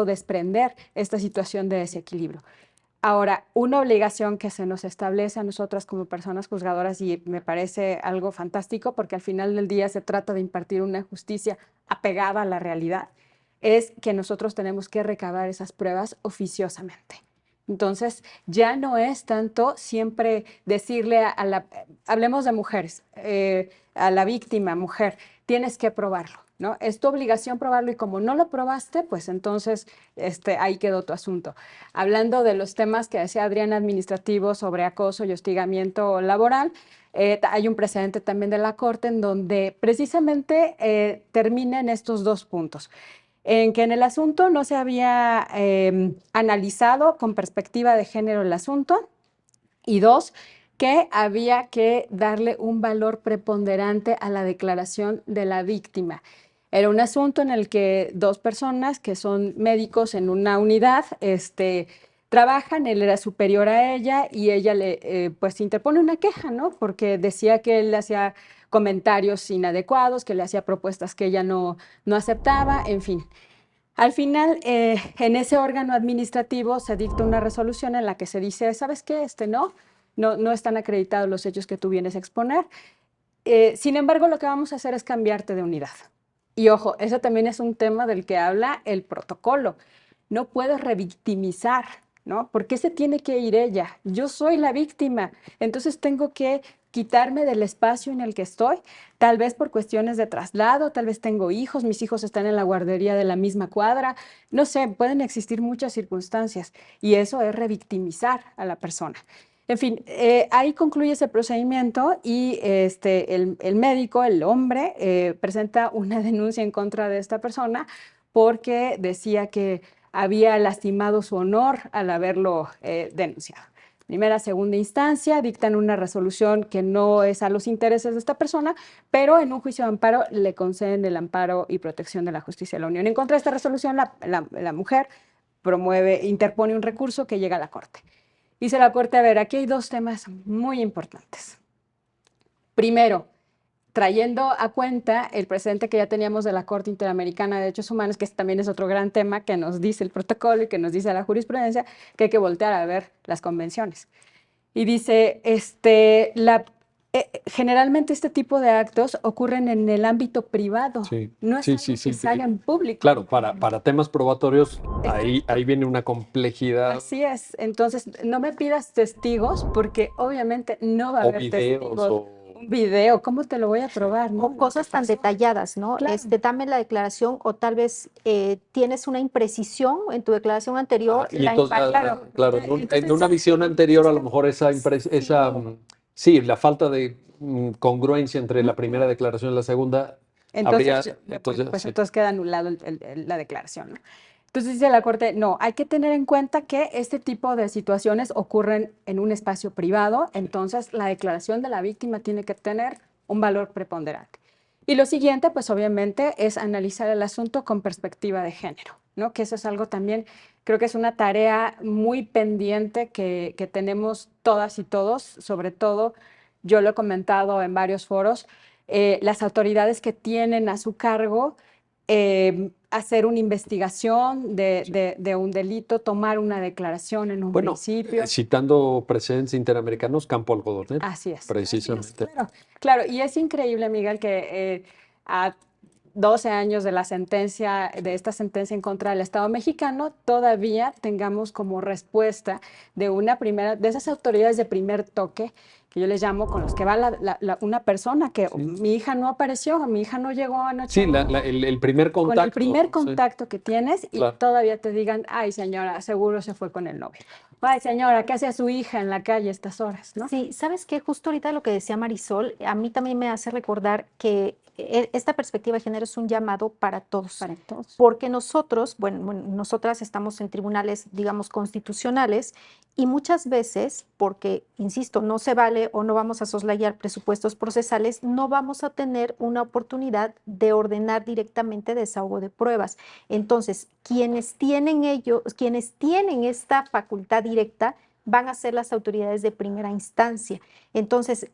Speaker 3: desprender esta situación de desequilibrio. Ahora, una obligación que se nos establece a nosotras como personas juzgadoras y me parece algo fantástico porque al final del día se trata de impartir una justicia apegada a la realidad, es que nosotros tenemos que recabar esas pruebas oficiosamente. Entonces, ya no es tanto siempre decirle hablemos de mujeres, a la víctima, mujer, tienes que probarlo, ¿no? Es tu obligación probarlo y como no lo probaste, pues entonces ahí quedó tu asunto. Hablando de los temas que decía Adriana, administrativos sobre acoso y hostigamiento laboral, hay un precedente también de la Corte en donde precisamente terminan estos dos puntos en que en el asunto no se había analizado con perspectiva de género el asunto, y dos, que había que darle un valor preponderante a la declaración de la víctima. Era un asunto en el que dos personas que son médicos en una unidad, trabajan, él era superior a ella y ella pues interpone una queja, ¿no? Porque decía que él le hacía comentarios inadecuados, que le hacía propuestas que ella no aceptaba, en fin. Al final, en ese órgano administrativo se dicta una resolución en la que se dice, ¿sabes qué? No están acreditados los hechos que tú vienes a exponer. Sin embargo, lo que vamos a hacer es cambiarte de unidad. Y ojo, eso también es un tema del que habla el protocolo. No puedes revictimizar, ¿no? ¿Por qué se tiene que ir ella? Yo soy la víctima, entonces tengo que quitarme del espacio en el que estoy, tal vez por cuestiones de traslado, tal vez tengo hijos, mis hijos están en la guardería de la misma cuadra, no sé, pueden existir muchas circunstancias y eso es revictimizar a la persona. En fin, ahí concluye ese procedimiento y el médico, el hombre, presenta una denuncia en contra de esta persona porque decía que había lastimado su honor al haberlo denunciado. Primera, segunda instancia, dictan una resolución que no es a los intereses de esta persona, pero en un juicio de amparo le conceden el amparo y protección de la justicia de la Unión. En contra de esta resolución, la mujer interpone un recurso que llega a la Corte. Dice la Corte, a ver, aquí hay dos temas muy importantes. Primero, trayendo a cuenta el precedente que ya teníamos de la Corte Interamericana de Derechos Humanos, que también es otro gran tema que nos dice el protocolo y que nos dice la jurisprudencia, que hay que voltear a ver las convenciones. Y dice, generalmente este tipo de actos ocurren en el ámbito privado,
Speaker 1: Sí,
Speaker 3: no es
Speaker 1: sí,
Speaker 3: algo
Speaker 1: sí,
Speaker 3: que
Speaker 1: sí.
Speaker 3: se haga en público.
Speaker 1: Claro, para temas probatorios, ahí viene una complejidad.
Speaker 3: Así es, entonces no me pidas testigos porque obviamente no va a
Speaker 1: O
Speaker 3: haber
Speaker 1: videos
Speaker 3: testigos.
Speaker 1: o...
Speaker 3: Un video, ¿cómo te lo voy a probar? ¿no?
Speaker 2: O cosas tan detalladas, ¿no?
Speaker 3: Claro.
Speaker 2: Dame la declaración o tal vez tienes una imprecisión en tu declaración anterior.
Speaker 1: Y entonces, claro,
Speaker 3: Entonces,
Speaker 1: en una visión anterior a lo mejor
Speaker 3: sí.
Speaker 1: la falta de congruencia entre la primera declaración y la segunda,
Speaker 3: Entonces,
Speaker 1: entonces, sí.
Speaker 3: entonces queda anulado la declaración, ¿no? Entonces dice la Corte, no, hay que tener en cuenta que este tipo de situaciones ocurren en un espacio privado, entonces la declaración de la víctima tiene que tener un valor preponderante. Y lo siguiente, pues obviamente, es analizar el asunto con perspectiva de género, ¿no? Que eso es algo también, creo que es una tarea muy pendiente que tenemos todas y todos, sobre todo, yo lo he comentado en varios foros, las autoridades que tienen a su cargo hacer una investigación de un delito, tomar una declaración en un principio.
Speaker 1: Citando precedentes interamericanos, campo algodonero.
Speaker 3: Así es.
Speaker 1: Precisamente.
Speaker 3: Así es, claro, y es increíble, Miguel, que a 12 años de de esta sentencia en contra del Estado mexicano, todavía tengamos como respuesta de esas autoridades de primer toque que yo les llamo, con los que va una persona que
Speaker 1: Sí.
Speaker 3: mi hija no apareció, mi hija no llegó anoche.
Speaker 1: Sí, el primer
Speaker 3: Con
Speaker 1: contacto.
Speaker 3: el primer
Speaker 1: Sí,
Speaker 3: contacto que tienes y
Speaker 1: claro.
Speaker 3: todavía te digan, ay señora, seguro se fue con el novio. Ay señora, ¿qué hacía su hija en la calle a estas horas, no?
Speaker 2: Sí, ¿sabes qué? Justo ahorita lo que decía Marisol, a mí también me hace recordar que esta perspectiva de género es un llamado para todos.
Speaker 3: Para todos.
Speaker 2: Porque nosotros, bueno, nosotras estamos en tribunales, digamos, constitucionales y muchas veces, porque, insisto, no se vale o no vamos a soslayar presupuestos procesales, no vamos a tener una oportunidad de ordenar directamente desahogo de pruebas. Entonces, quienes tienen esta facultad directa van a ser las autoridades de primera instancia. Entonces,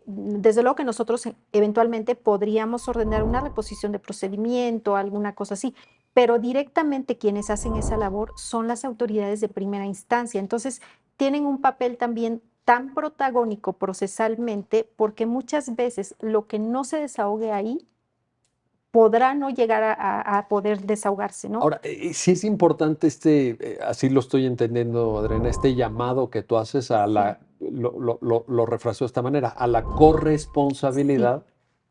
Speaker 2: desde luego que nosotros eventualmente podríamos ordenar una reposición de procedimiento, alguna cosa así, pero directamente quienes hacen esa labor son las autoridades de primera instancia. Entonces, tienen un papel también tan protagónico procesalmente porque muchas veces lo que no se desahogue ahí podrá no llegar a poder desahogarse, ¿no?
Speaker 1: Ahora, sí es importante así lo estoy entendiendo, Adriana, este llamado que tú haces a lo refraseo de esta manera, a la corresponsabilidad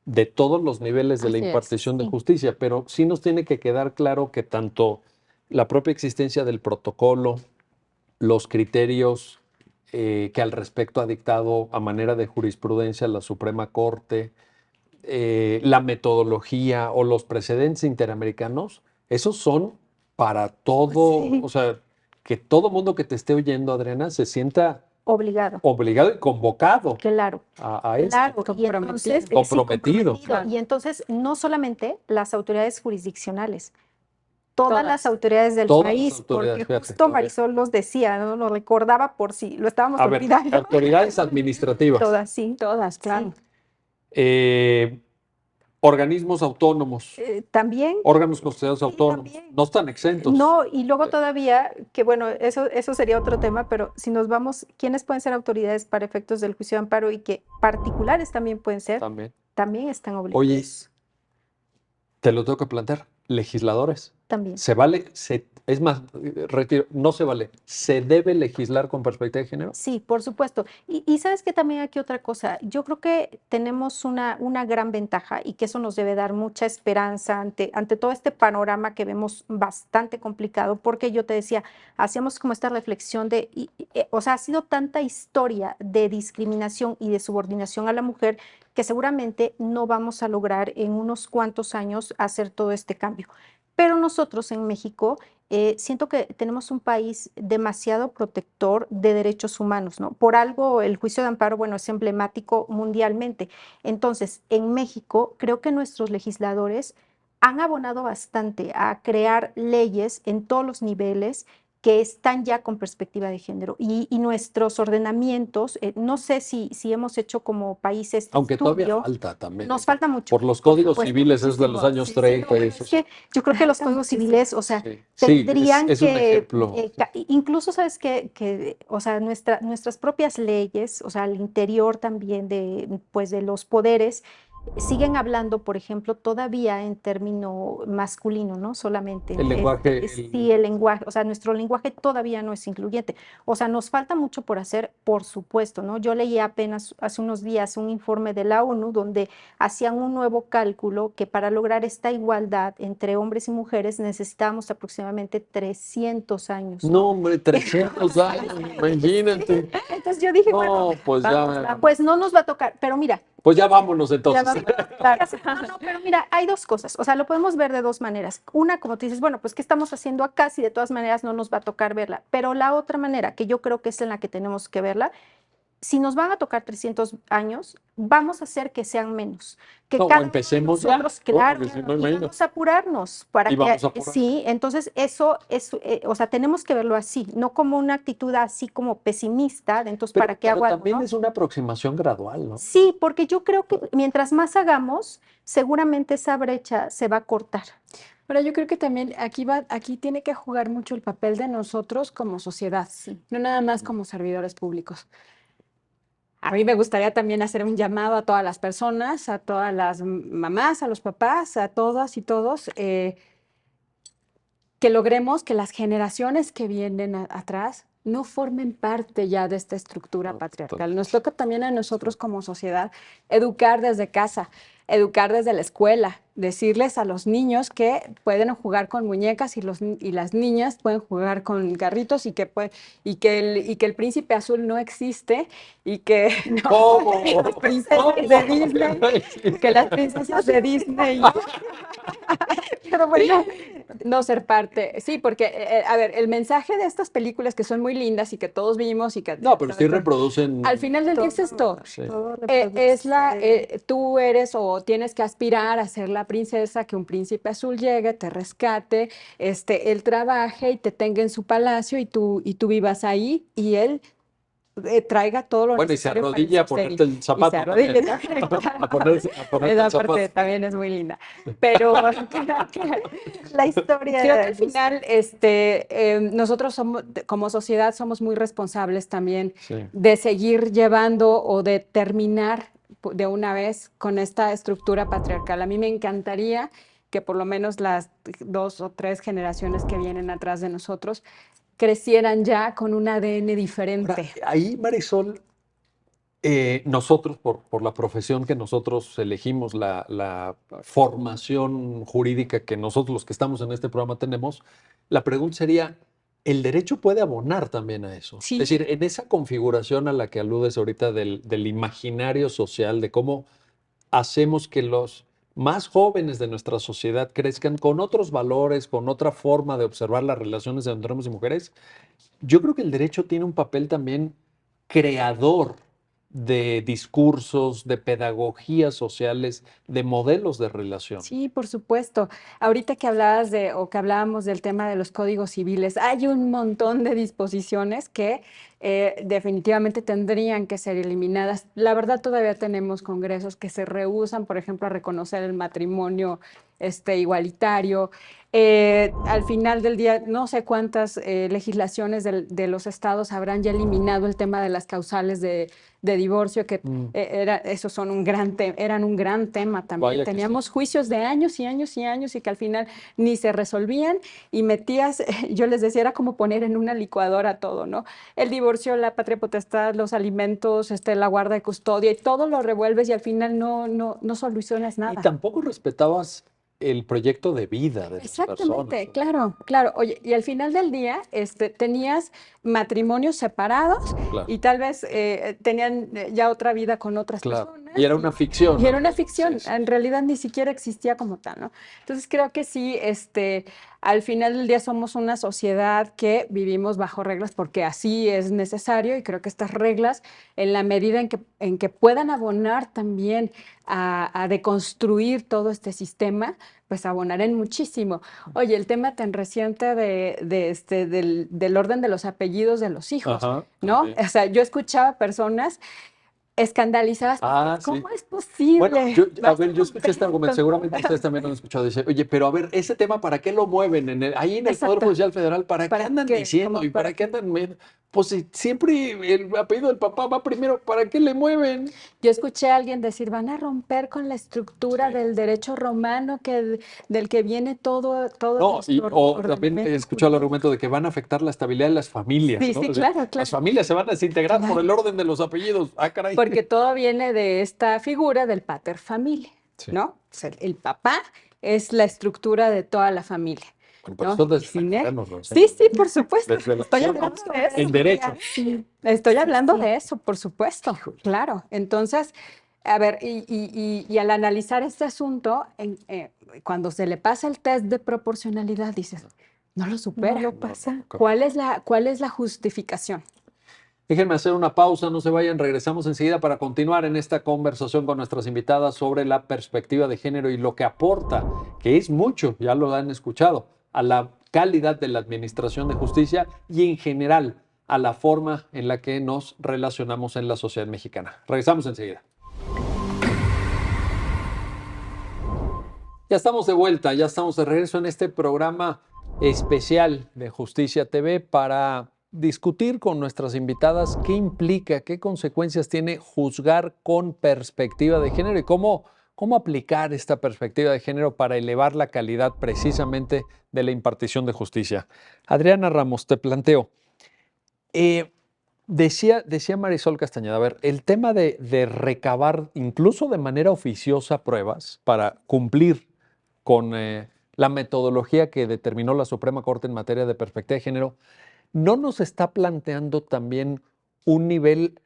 Speaker 1: de todos los niveles de la
Speaker 3: Así es,
Speaker 1: impartición de
Speaker 2: sí.
Speaker 1: justicia, pero sí nos tiene que quedar claro que tanto la propia existencia del protocolo, los criterios que al respecto ha dictado a manera de jurisprudencia la Suprema Corte, la metodología o los precedentes interamericanos, esos son para todo,
Speaker 2: Sí.
Speaker 1: o sea, que todo mundo que te esté oyendo, Adriana, se sienta
Speaker 2: Obligado.
Speaker 1: obligado y convocado
Speaker 2: Claro.
Speaker 1: a esto.
Speaker 2: Claro, y
Speaker 3: Comprometido.
Speaker 2: entonces, sí,
Speaker 1: Comprometido.
Speaker 3: Claro.
Speaker 2: Y entonces, no solamente las autoridades jurisdiccionales, todas las
Speaker 3: Todas.
Speaker 2: autoridades del
Speaker 1: Todas las
Speaker 2: país,
Speaker 1: autoridades,
Speaker 2: porque
Speaker 1: fíjate.
Speaker 2: justo Marisol nos decía, ¿no? Nos recordaba por si lo estábamos
Speaker 1: A ver,
Speaker 2: olvidando.
Speaker 1: autoridades administrativas,
Speaker 2: Todas, sí.
Speaker 3: Todas, claro.
Speaker 1: eh, organismos autónomos,
Speaker 2: También,
Speaker 1: órganos considerados
Speaker 2: sí,
Speaker 1: autónomos,
Speaker 2: también.
Speaker 1: no están exentos.
Speaker 2: No, y luego todavía, que bueno, eso sería otro tema, pero si nos vamos, ¿quiénes pueden ser autoridades para efectos del juicio de amparo y que particulares también pueden ser?
Speaker 1: También.
Speaker 2: También están
Speaker 1: Oye,
Speaker 2: obligados.
Speaker 1: te lo tengo que plantear. Legisladores.
Speaker 2: También.
Speaker 1: ¿Se vale? Es más, retiro, no se vale. ¿Se debe legislar con perspectiva de género?
Speaker 2: Sí, por supuesto. Y sabes que también aquí otra cosa, yo creo que tenemos una gran ventaja y que eso nos debe dar mucha esperanza ante todo este panorama que vemos bastante complicado, porque yo te decía, hacíamos como esta reflexión o sea, ha sido tanta historia de discriminación y de subordinación a la mujer que seguramente no vamos a lograr en unos cuantos años hacer todo este cambio. Pero nosotros en México siento que tenemos un país demasiado protector de derechos humanos, ¿no? Por algo el juicio de amparo, bueno, es emblemático mundialmente. Entonces, en México creo que nuestros legisladores han abonado bastante a crear leyes en todos los niveles que están ya con perspectiva de género. Y nuestros ordenamientos, no sé si hemos hecho como país este
Speaker 1: Aunque todavía
Speaker 2: estudio,
Speaker 1: falta también.
Speaker 2: nos falta mucho.
Speaker 1: Por los códigos
Speaker 2: supuesto,
Speaker 1: civiles esos de los
Speaker 2: muchísimo.
Speaker 1: años
Speaker 2: Sí,
Speaker 1: 30.
Speaker 2: no,
Speaker 1: esos.
Speaker 2: es que yo creo que los códigos civiles, o sea,
Speaker 1: Sí,
Speaker 2: tendrían
Speaker 1: es un
Speaker 2: que,
Speaker 1: ejemplo.
Speaker 2: incluso sabes que, o sea, nuestras propias leyes, o sea, al interior también pues, de los poderes, siguen hablando, por ejemplo, todavía en término masculino, ¿no? Solamente.
Speaker 1: El lenguaje.
Speaker 2: Sí, el lenguaje, o sea, nuestro lenguaje todavía no es incluyente. O sea, nos falta mucho por hacer, por supuesto, ¿no? Yo leí apenas hace unos días un informe de la ONU donde hacían un nuevo cálculo que para lograr esta igualdad entre hombres y mujeres necesitábamos aproximadamente 300 años.
Speaker 1: No, hombre, 300 años, imagínate.
Speaker 2: Entonces yo dije, bueno,
Speaker 1: No, pues ya.
Speaker 2: pues no nos va a tocar, pero mira,
Speaker 1: Pues ya vámonos entonces.
Speaker 2: claro. No, pero mira, hay dos cosas, o sea, lo podemos ver de dos maneras. Una, como tú dices, bueno, pues ¿qué estamos haciendo acá si de todas maneras no nos va a tocar verla? Pero la otra manera, que yo creo que es en la que tenemos que verla, si nos van a tocar 300 años, vamos a hacer que sean menos. Que
Speaker 1: No,
Speaker 2: cada
Speaker 1: empecemos
Speaker 2: uno de nosotros,
Speaker 1: ya.
Speaker 2: claro,
Speaker 1: Porque si no,
Speaker 2: y
Speaker 1: imagínate.
Speaker 2: vamos a apurarnos para
Speaker 1: Y
Speaker 2: que,
Speaker 1: vamos a apurar.
Speaker 2: sí, entonces eso es, o sea, tenemos que verlo así, no como una actitud así como pesimista, de entonces, ¿para qué hago algo,
Speaker 1: también
Speaker 2: no?
Speaker 1: es una aproximación gradual, ¿no?
Speaker 2: Sí, porque yo creo que mientras más hagamos, seguramente esa brecha se va a cortar.
Speaker 3: Pero yo creo que también aquí tiene que jugar mucho el papel de nosotros como sociedad, no nada más como servidores públicos. A mí me gustaría también hacer un llamado a todas las personas, a todas las mamás, a los papás, a todas y todos, que logremos que las generaciones que vienen atrás no formen parte ya de esta estructura patriarcal. Nos toca también a nosotros como sociedad educar desde casa, educar desde la escuela, decirles a los niños que pueden jugar con muñecas y las niñas pueden jugar con carritos y que el príncipe azul no existe y que no,
Speaker 1: ¿Cómo?
Speaker 3: las princesas de Disney, que las princesas de Disney. Pero bueno, no ser parte. Sí, porque, a ver, el mensaje de estas películas que son muy lindas y que todos vimos y que...
Speaker 1: No, pero sí reproducen.
Speaker 3: Al final del día es esto.
Speaker 1: Sí.
Speaker 2: Todo
Speaker 3: Tú eres o tienes que aspirar a ser la princesa, que un príncipe azul llegue, te rescate, él trabaje y te tenga en su palacio y tú vivas ahí y él traiga todo lo
Speaker 1: Bueno, y se
Speaker 3: necesario para
Speaker 1: arrodilla a
Speaker 3: ser feliz.
Speaker 1: ponerte el
Speaker 3: Y
Speaker 1: zapato
Speaker 3: se arrodilla
Speaker 1: también.
Speaker 3: también,
Speaker 1: A
Speaker 3: claro.
Speaker 1: ponerte
Speaker 3: Esa
Speaker 1: el zapato.
Speaker 3: parte también es muy linda. Pero
Speaker 2: la historia
Speaker 3: creo que
Speaker 2: de
Speaker 3: al final nosotros somos, como sociedad somos muy responsables también
Speaker 1: Sí.
Speaker 3: de seguir llevando o de terminar de una vez con esta estructura patriarcal. A mí me encantaría que por lo menos las 2 o 3 generaciones que vienen atrás de nosotros crecieran ya con un ADN
Speaker 1: Ahora,
Speaker 3: diferente.
Speaker 1: ahí, Marisol, nosotros, por la profesión que nosotros elegimos, la formación jurídica que nosotros los que estamos en este programa tenemos, la pregunta sería, ¿el derecho puede abonar también a eso?
Speaker 3: Sí.
Speaker 1: Es decir, en esa configuración a la que aludes ahorita del imaginario social, de cómo hacemos que los más jóvenes de nuestra sociedad crezcan con otros valores, con otra forma de observar las relaciones entre hombres y mujeres, yo creo que el derecho tiene un papel también creador de discursos, de pedagogías sociales, de modelos de relación.
Speaker 3: Sí, por supuesto. Ahorita que hablabas o que hablábamos del tema de los códigos civiles, hay un montón de disposiciones que definitivamente tendrían que ser eliminadas. La verdad, todavía tenemos congresos que se rehúsan, por ejemplo, a reconocer el matrimonio igualitario. Al final del día, no sé cuántas legislaciones de los estados habrán ya eliminado el tema de las causales de divorcio, que esos son eran un gran tema también.
Speaker 1: Vaya que
Speaker 3: Teníamos juicios de años y años y años y que al final ni se resolvían y metías, yo les decía, era como poner en una licuadora todo, ¿no? El divorcio, la patria potestad, los alimentos, la guarda de custodia y todo lo revuelves y al final no solucionas
Speaker 1: Y
Speaker 3: nada.
Speaker 1: tampoco respetabas el proyecto de vida de las
Speaker 3: Exactamente,
Speaker 1: personas.
Speaker 3: claro, claro. Oye, y al final del día, tenías matrimonios separados
Speaker 1: Claro,
Speaker 3: y tal vez tenían ya otra vida con otras
Speaker 1: claro.
Speaker 3: personas.
Speaker 1: Y era una ficción.
Speaker 3: Y era
Speaker 1: ¿no?
Speaker 3: una ficción,
Speaker 1: Sí, sí.
Speaker 3: en realidad ni siquiera existía como tal, ¿no? Entonces creo que sí, al final del día somos una sociedad que vivimos bajo reglas porque así es necesario y creo que estas reglas, en la medida en que puedan abonar también a deconstruir todo este sistema, pues abonarán muchísimo. Oye, el tema tan reciente del orden de los apellidos de los hijos,
Speaker 1: Ajá,
Speaker 3: ¿no?
Speaker 1: también.
Speaker 3: O sea, yo escuchaba personas escandalizadas.
Speaker 1: Ah,
Speaker 3: ¿Cómo
Speaker 1: sí.
Speaker 3: es posible?
Speaker 1: Bueno, a
Speaker 3: Vas a
Speaker 1: ver, yo escuché este
Speaker 3: romper
Speaker 1: argumento,
Speaker 3: con
Speaker 1: seguramente
Speaker 3: todo.
Speaker 1: ustedes también lo han escuchado. Dice, oye, pero a ver, ese tema, ¿para qué lo mueven? Ahí en el Poder
Speaker 3: Exacto.
Speaker 1: Judicial Federal, ¿para qué
Speaker 3: ¿Para
Speaker 1: andan
Speaker 3: qué?
Speaker 1: diciendo?
Speaker 3: ¿Cómo
Speaker 1: ¿Y para
Speaker 3: para
Speaker 1: qué
Speaker 3: qué?
Speaker 1: andan? Pues si siempre el apellido del papá va primero, ¿para qué le mueven?
Speaker 3: Yo escuché a alguien decir, van a romper con la estructura
Speaker 1: Sí.
Speaker 3: del derecho romano del que viene todo
Speaker 1: No,
Speaker 3: nuestro
Speaker 1: o también he
Speaker 3: ordenamiento
Speaker 1: escuchado el
Speaker 3: jurídico.
Speaker 1: argumento de que van a afectar la estabilidad de las familias,
Speaker 3: Sí,
Speaker 1: ¿no?
Speaker 3: sí,
Speaker 1: O sea,
Speaker 3: claro,
Speaker 1: las
Speaker 3: claro.
Speaker 1: familias se van a desintegrar por
Speaker 3: Claro.
Speaker 1: el orden de los apellidos. Ah, caray.
Speaker 3: Porque todo viene de esta figura del pater familia,
Speaker 1: Sí.
Speaker 3: ¿no? O sea, el papá es la estructura de toda la familia.
Speaker 1: Bueno, pero
Speaker 3: ¿No?
Speaker 1: eso
Speaker 3: Y
Speaker 1: desde la
Speaker 3: sin él-
Speaker 1: carrera nos lo
Speaker 3: Sí,
Speaker 1: enseñan.
Speaker 3: sí, por supuesto.
Speaker 1: Desde la
Speaker 3: Estoy
Speaker 1: carrera,
Speaker 3: hablando de eso.
Speaker 1: en derecho.
Speaker 2: Sí,
Speaker 3: Estoy hablando
Speaker 2: sí.
Speaker 3: de eso, por supuesto,
Speaker 1: Híjole.
Speaker 3: claro. Entonces, a ver, y al analizar este asunto, cuando se le pasa el test de proporcionalidad, dices, no lo
Speaker 2: No
Speaker 3: supera.
Speaker 2: lo pasa.
Speaker 3: ¿Cuál es la justificación?
Speaker 1: Déjenme hacer una pausa, no se vayan, regresamos enseguida para continuar en esta conversación con nuestras invitadas sobre la perspectiva de género y lo que aporta, que es mucho, ya lo han escuchado, a la calidad de la administración de justicia y en general a la forma en la que nos relacionamos en la sociedad mexicana. Regresamos enseguida. Ya estamos de vuelta, ya estamos de regreso en este programa especial de Justicia TV para discutir con nuestras invitadas qué implica, qué consecuencias tiene juzgar con perspectiva de género y cómo aplicar esta perspectiva de género para elevar la calidad precisamente de la impartición de justicia. Adriana Ramos, te planteo, Decía Marisol Castañeda, a ver, el tema de recabar, incluso de manera oficiosa, pruebas para cumplir con la metodología que determinó la Suprema Corte en materia de perspectiva de género, ¿no nos está planteando también un nivel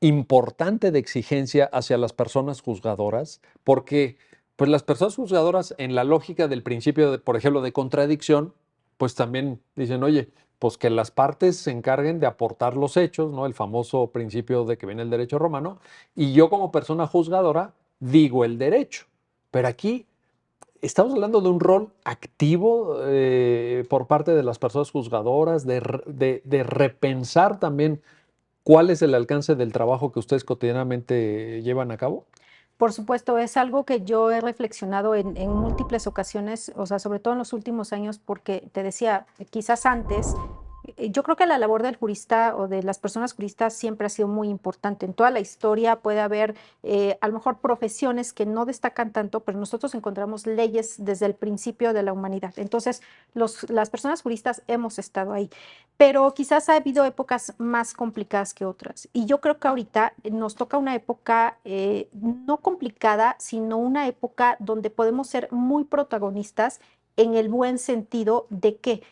Speaker 1: importante de exigencia hacia las personas juzgadoras? Porque pues las personas juzgadoras, en la lógica del principio, por ejemplo, de contradicción, pues también dicen, oye, pues que las partes se encarguen de aportar los hechos, ¿no? El famoso principio de que viene el derecho romano, y yo como persona juzgadora digo el derecho. Pero aquí estamos hablando de un rol activo por parte de las personas juzgadoras, de repensar también cuál es el alcance del trabajo que ustedes cotidianamente llevan a cabo.
Speaker 2: Por supuesto, es algo que yo he reflexionado en múltiples ocasiones, o sea, sobre todo en los últimos años, porque te decía, quizás antes, yo creo que la labor del jurista o de las personas juristas siempre ha sido muy importante. En toda la historia puede haber a lo mejor profesiones que no destacan tanto, pero nosotros encontramos leyes desde el principio de la humanidad. Entonces, las personas juristas hemos estado ahí, pero quizás ha habido épocas más complicadas que otras. Y yo creo que ahorita nos toca una época no complicada, sino una época donde podemos ser muy protagonistas en el buen sentido de que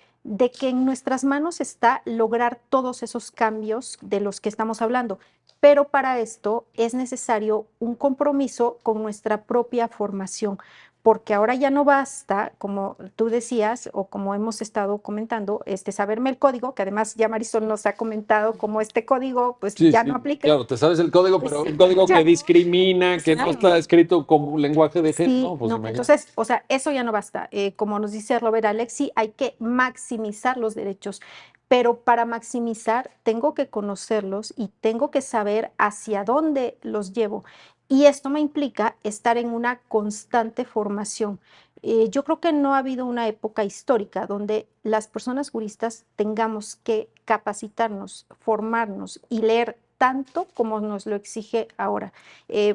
Speaker 2: en nuestras manos está lograr todos esos cambios de los que estamos hablando. Pero para esto es necesario un compromiso con nuestra propia formación, porque ahora ya no basta, como tú decías o como hemos estado comentando, saberme el código, que además ya Marisol nos ha comentado cómo este código pues
Speaker 1: Sí,
Speaker 2: ya no
Speaker 1: sí,
Speaker 2: aplica.
Speaker 1: claro, te sabes el código,
Speaker 2: Pues
Speaker 1: pero un código
Speaker 2: ya
Speaker 1: que
Speaker 2: no.
Speaker 1: discrimina, que no
Speaker 2: Claro.
Speaker 1: está escrito como un lenguaje de género,
Speaker 2: Sí,
Speaker 1: no, pues
Speaker 2: no,
Speaker 1: imagínate.
Speaker 2: entonces, o sea, eso ya no basta. Como nos dice Robert Alexi, hay que maximizar los derechos, pero para maximizar tengo que conocerlos y tengo que saber hacia dónde los llevo. Y esto me implica estar en una constante formación. Yo creo que no ha habido una época histórica donde las personas juristas tengamos que capacitarnos, formarnos y leer tanto como nos lo exige ahora.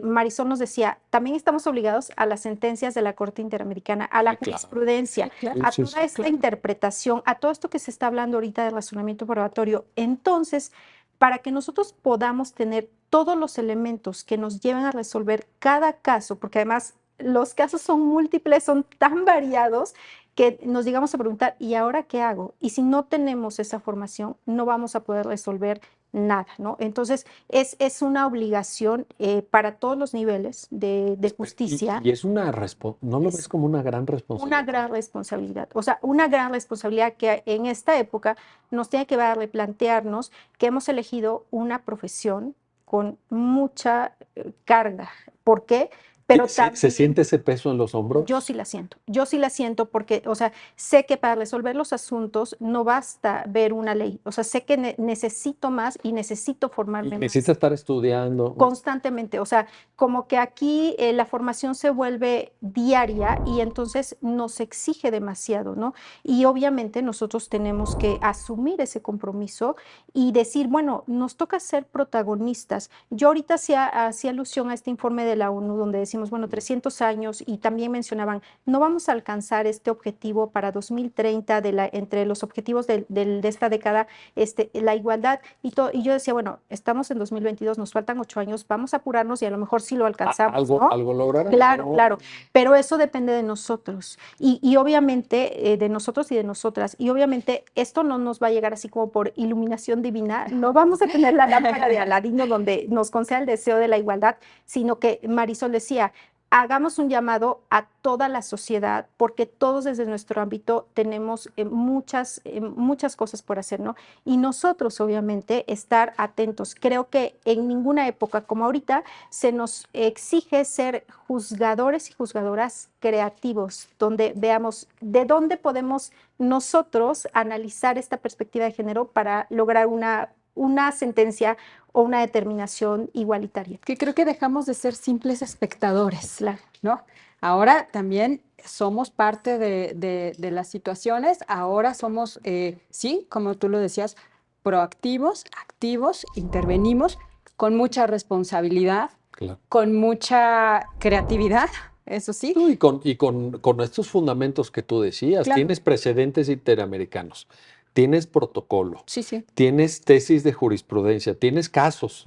Speaker 2: Marisol nos decía, también estamos obligados a las sentencias de la Corte Interamericana, a la
Speaker 1: Sí, claro.
Speaker 2: jurisprudencia,
Speaker 3: Claro.
Speaker 2: a
Speaker 1: Sí,
Speaker 2: toda
Speaker 1: sí.
Speaker 2: esta interpretación, a todo esto que se está hablando ahorita de razonamiento probatorio. Entonces, para que nosotros podamos tener todos los elementos que nos lleven a resolver cada caso, porque además los casos son múltiples, son tan variados que nos llegamos a preguntar, ¿y ahora qué hago? Y si no tenemos esa formación, no vamos a poder resolver nada, ¿no? Entonces, es una obligación para todos los niveles de justicia.
Speaker 1: Y es una ¿no lo ves
Speaker 2: Es
Speaker 1: como una gran
Speaker 2: una
Speaker 1: responsabilidad?
Speaker 2: gran responsabilidad, o sea, una gran responsabilidad que en esta época nos tiene que dar replantearnos que hemos elegido una profesión con mucha carga. ¿Por qué? Pero
Speaker 1: ¿Se
Speaker 2: también
Speaker 1: siente ese peso en los hombros?
Speaker 2: yo sí la siento porque, o sea, sé que para resolver los asuntos no basta ver una ley, o sea, sé que necesito más y necesito
Speaker 1: Y
Speaker 2: formarme
Speaker 1: necesita
Speaker 2: más.
Speaker 1: estar estudiando.
Speaker 2: Constantemente, o sea, como que aquí la formación se vuelve diaria y entonces nos exige demasiado, ¿no? Y obviamente nosotros tenemos que asumir ese compromiso y decir, bueno, nos toca ser protagonistas. Yo ahorita hacía alusión a este informe de la ONU donde decimos, bueno, 300 años y también mencionaban, no vamos a alcanzar este objetivo para 2030 entre los objetivos de esta década, la igualdad y yo decía, bueno, estamos en 2022, nos faltan 8 años, vamos a apurarnos y a lo mejor sí lo alcanzamos, ¿no?
Speaker 1: Algo lograrán.
Speaker 2: Claro,
Speaker 1: ¿No?
Speaker 2: claro, pero eso depende de nosotros y obviamente de nosotros y de nosotras. Y obviamente esto no nos va a llegar así como por iluminación divina, no vamos a tener la lámpara de Aladino donde nos conceda el deseo de la igualdad, sino que Marisol decía, hagamos un llamado a toda la sociedad, porque todos desde nuestro ámbito tenemos muchas cosas por hacer, ¿no? Y nosotros, obviamente, estar atentos. Creo que en ninguna época como ahorita se nos exige ser juzgadores y juzgadoras creativos, donde veamos de dónde podemos nosotros analizar esta perspectiva de género para lograr una sentencia o una determinación igualitaria.
Speaker 3: Que creo que dejamos de ser simples espectadores,
Speaker 2: Claro.
Speaker 3: ¿no? Ahora también somos parte de las situaciones, ahora somos, sí, como tú lo decías, proactivos, activos, intervenimos con mucha responsabilidad,
Speaker 1: Claro.
Speaker 3: con mucha creatividad, eso sí.
Speaker 1: No, y con estos fundamentos que tú decías,
Speaker 3: Claro.
Speaker 1: tienes precedentes interamericanos, tienes protocolo,
Speaker 3: Sí.
Speaker 1: tienes tesis de jurisprudencia, tienes casos,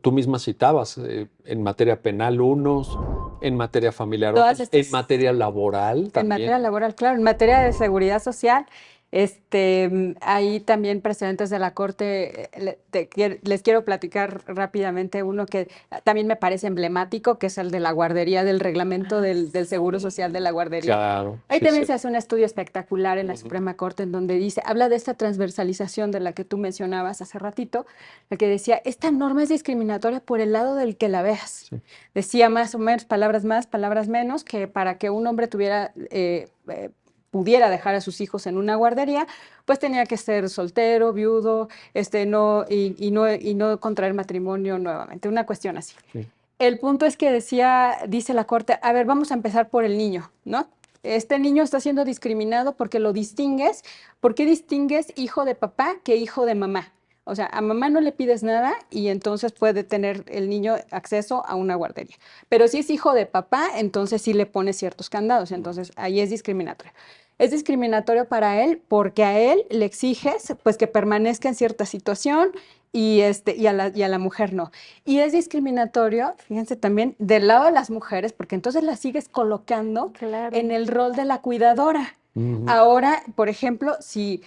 Speaker 1: tú misma citabas, en materia penal unos, en materia familiar
Speaker 3: Todas
Speaker 1: otros, en
Speaker 3: estas,
Speaker 1: materia laboral
Speaker 3: en
Speaker 1: también.
Speaker 3: materia laboral, claro, en materia de seguridad social, hay también precedentes de la Corte. Les quiero platicar rápidamente uno que también me parece emblemático, que es el de la guardería, del reglamento del Seguro Social de la guardería.
Speaker 1: Claro,
Speaker 3: Ahí
Speaker 1: sí,
Speaker 3: también
Speaker 1: sí.
Speaker 3: se hace un estudio espectacular en la
Speaker 1: Ujú.
Speaker 3: Suprema Corte en donde habla de esta transversalización de la que tú mencionabas hace ratito, la que decía, esta norma es discriminatoria por el lado del que la veas.
Speaker 1: Sí.
Speaker 3: Decía más o menos, palabras más, palabras menos, que para que un hombre pudiera dejar a sus hijos en una guardería, pues tenía que ser soltero, viudo, y no contraer matrimonio nuevamente, una cuestión así.
Speaker 1: Sí.
Speaker 3: El punto es que dice la Corte, a ver, vamos a empezar por el niño, ¿no? Este niño está siendo discriminado porque lo distingues. ¿Por qué distingues hijo de papá que hijo de mamá? O sea, a mamá no le pides nada y entonces puede tener el niño acceso a una guardería. Pero si es hijo de papá, entonces sí le pones ciertos candados. Entonces ahí es discriminatorio. Es discriminatorio para él porque a él le exiges pues que permanezca en cierta situación y a la mujer no. Y es discriminatorio, fíjense también, del lado de las mujeres, porque entonces las sigues colocando
Speaker 2: Claro.
Speaker 3: en el rol de la cuidadora.
Speaker 1: Ujú.
Speaker 3: Ahora, por ejemplo, si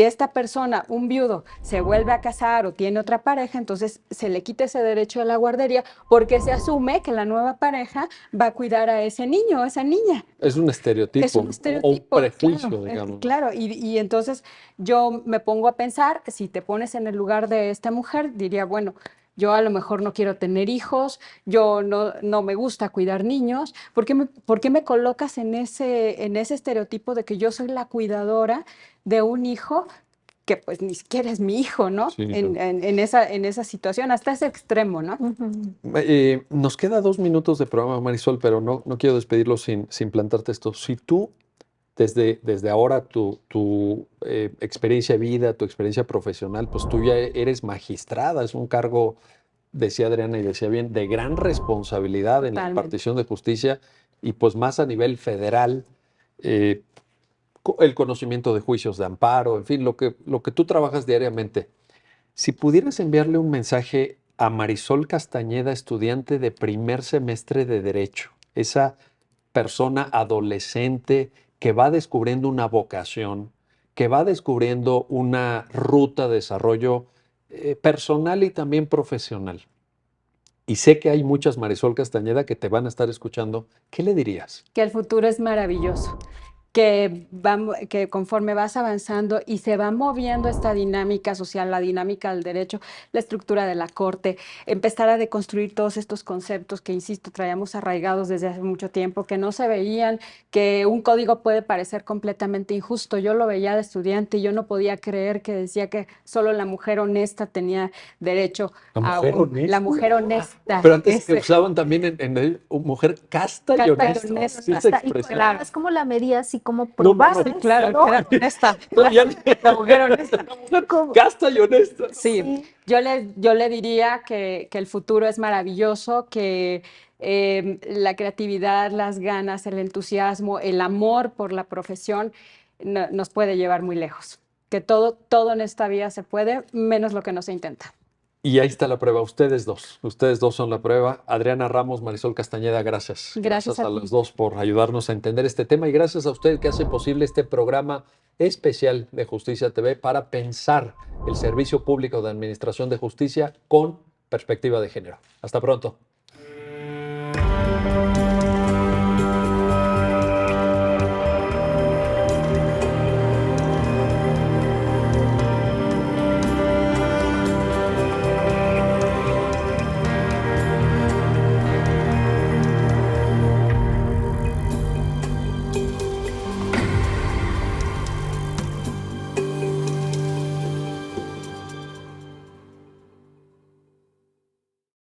Speaker 3: esta persona, un viudo, se vuelve a casar o tiene otra pareja, entonces se le quita ese derecho a la guardería porque se asume que la nueva pareja va a cuidar a ese niño o esa niña.
Speaker 1: Es un estereotipo,
Speaker 3: Es un
Speaker 1: o un
Speaker 3: estereotipo,
Speaker 1: prejuicio,
Speaker 3: claro,
Speaker 1: digamos.
Speaker 3: claro. Y entonces yo me pongo a pensar, si te pones en el lugar de esta mujer, diría, bueno, yo a lo mejor no quiero tener hijos, yo no me gusta cuidar niños. ¿Por qué me colocas en ese estereotipo de que yo soy la cuidadora de un hijo que pues ni siquiera es mi hijo, ¿no?
Speaker 1: Sí,
Speaker 3: En esa situación, hasta ese extremo, ¿no?
Speaker 2: Ujú.
Speaker 1: Nos queda 2 minutos de programa, Marisol, pero no quiero despedirlo sin plantarte esto. Si tú, desde ahora, tu experiencia de vida, tu experiencia profesional, pues tú ya eres magistrada, es un cargo, decía Adriana y decía bien, de gran responsabilidad en la
Speaker 3: Totalmente.
Speaker 1: impartición de justicia y pues más a nivel federal, eh, el conocimiento de juicios de amparo, en fin, lo que tú trabajas diariamente. Si pudieras enviarle un mensaje a Marisol Castañeda, estudiante de primer semestre de Derecho, esa persona adolescente que va descubriendo una vocación, que va descubriendo una ruta de desarrollo personal y también profesional. Y sé que hay muchas Marisol Castañeda que te van a estar escuchando. ¿Qué le dirías?
Speaker 3: Que el futuro es maravilloso, que conforme vas avanzando y se va moviendo esta dinámica social, la dinámica del derecho, la estructura de la corte, empezar a deconstruir todos estos conceptos que, insisto, traíamos arraigados desde hace mucho tiempo, que no se veían, que un código puede parecer completamente injusto. Yo lo veía de estudiante y yo no podía creer que decía que solo la mujer honesta tenía derecho
Speaker 1: La
Speaker 3: a
Speaker 1: mujer honesta.
Speaker 3: la mujer honesta.
Speaker 1: Pero antes que usaban también mujer casta y
Speaker 3: Casta y
Speaker 1: honesta.
Speaker 3: honesta.
Speaker 1: Sí, esa
Speaker 2: Hasta- y
Speaker 1: expresión.
Speaker 3: Claro.
Speaker 2: es como la medías y cómo
Speaker 1: No,
Speaker 2: probar.
Speaker 3: Sí, claro,
Speaker 2: ¿no?
Speaker 3: era honesta.
Speaker 1: No, ya-
Speaker 3: La mujer honesta.
Speaker 1: La mujer
Speaker 2: ¿Cómo?
Speaker 1: casta y honesta.
Speaker 3: Sí,
Speaker 2: Sí.
Speaker 3: yo le diría que el futuro es maravilloso, que la creatividad, las ganas, el entusiasmo, el amor por la profesión nos puede llevar muy lejos. Que todo en esta vida se puede, menos lo que no se intenta.
Speaker 1: Y ahí está la prueba, ustedes dos son la prueba. Adriana Ramos, Marisol Castañeda, gracias.
Speaker 3: Gracias a ti.
Speaker 1: las dos por ayudarnos a entender este tema y gracias a usted que hace posible este programa especial de Justicia TV para pensar el servicio público de administración de justicia con perspectiva de género. Hasta pronto.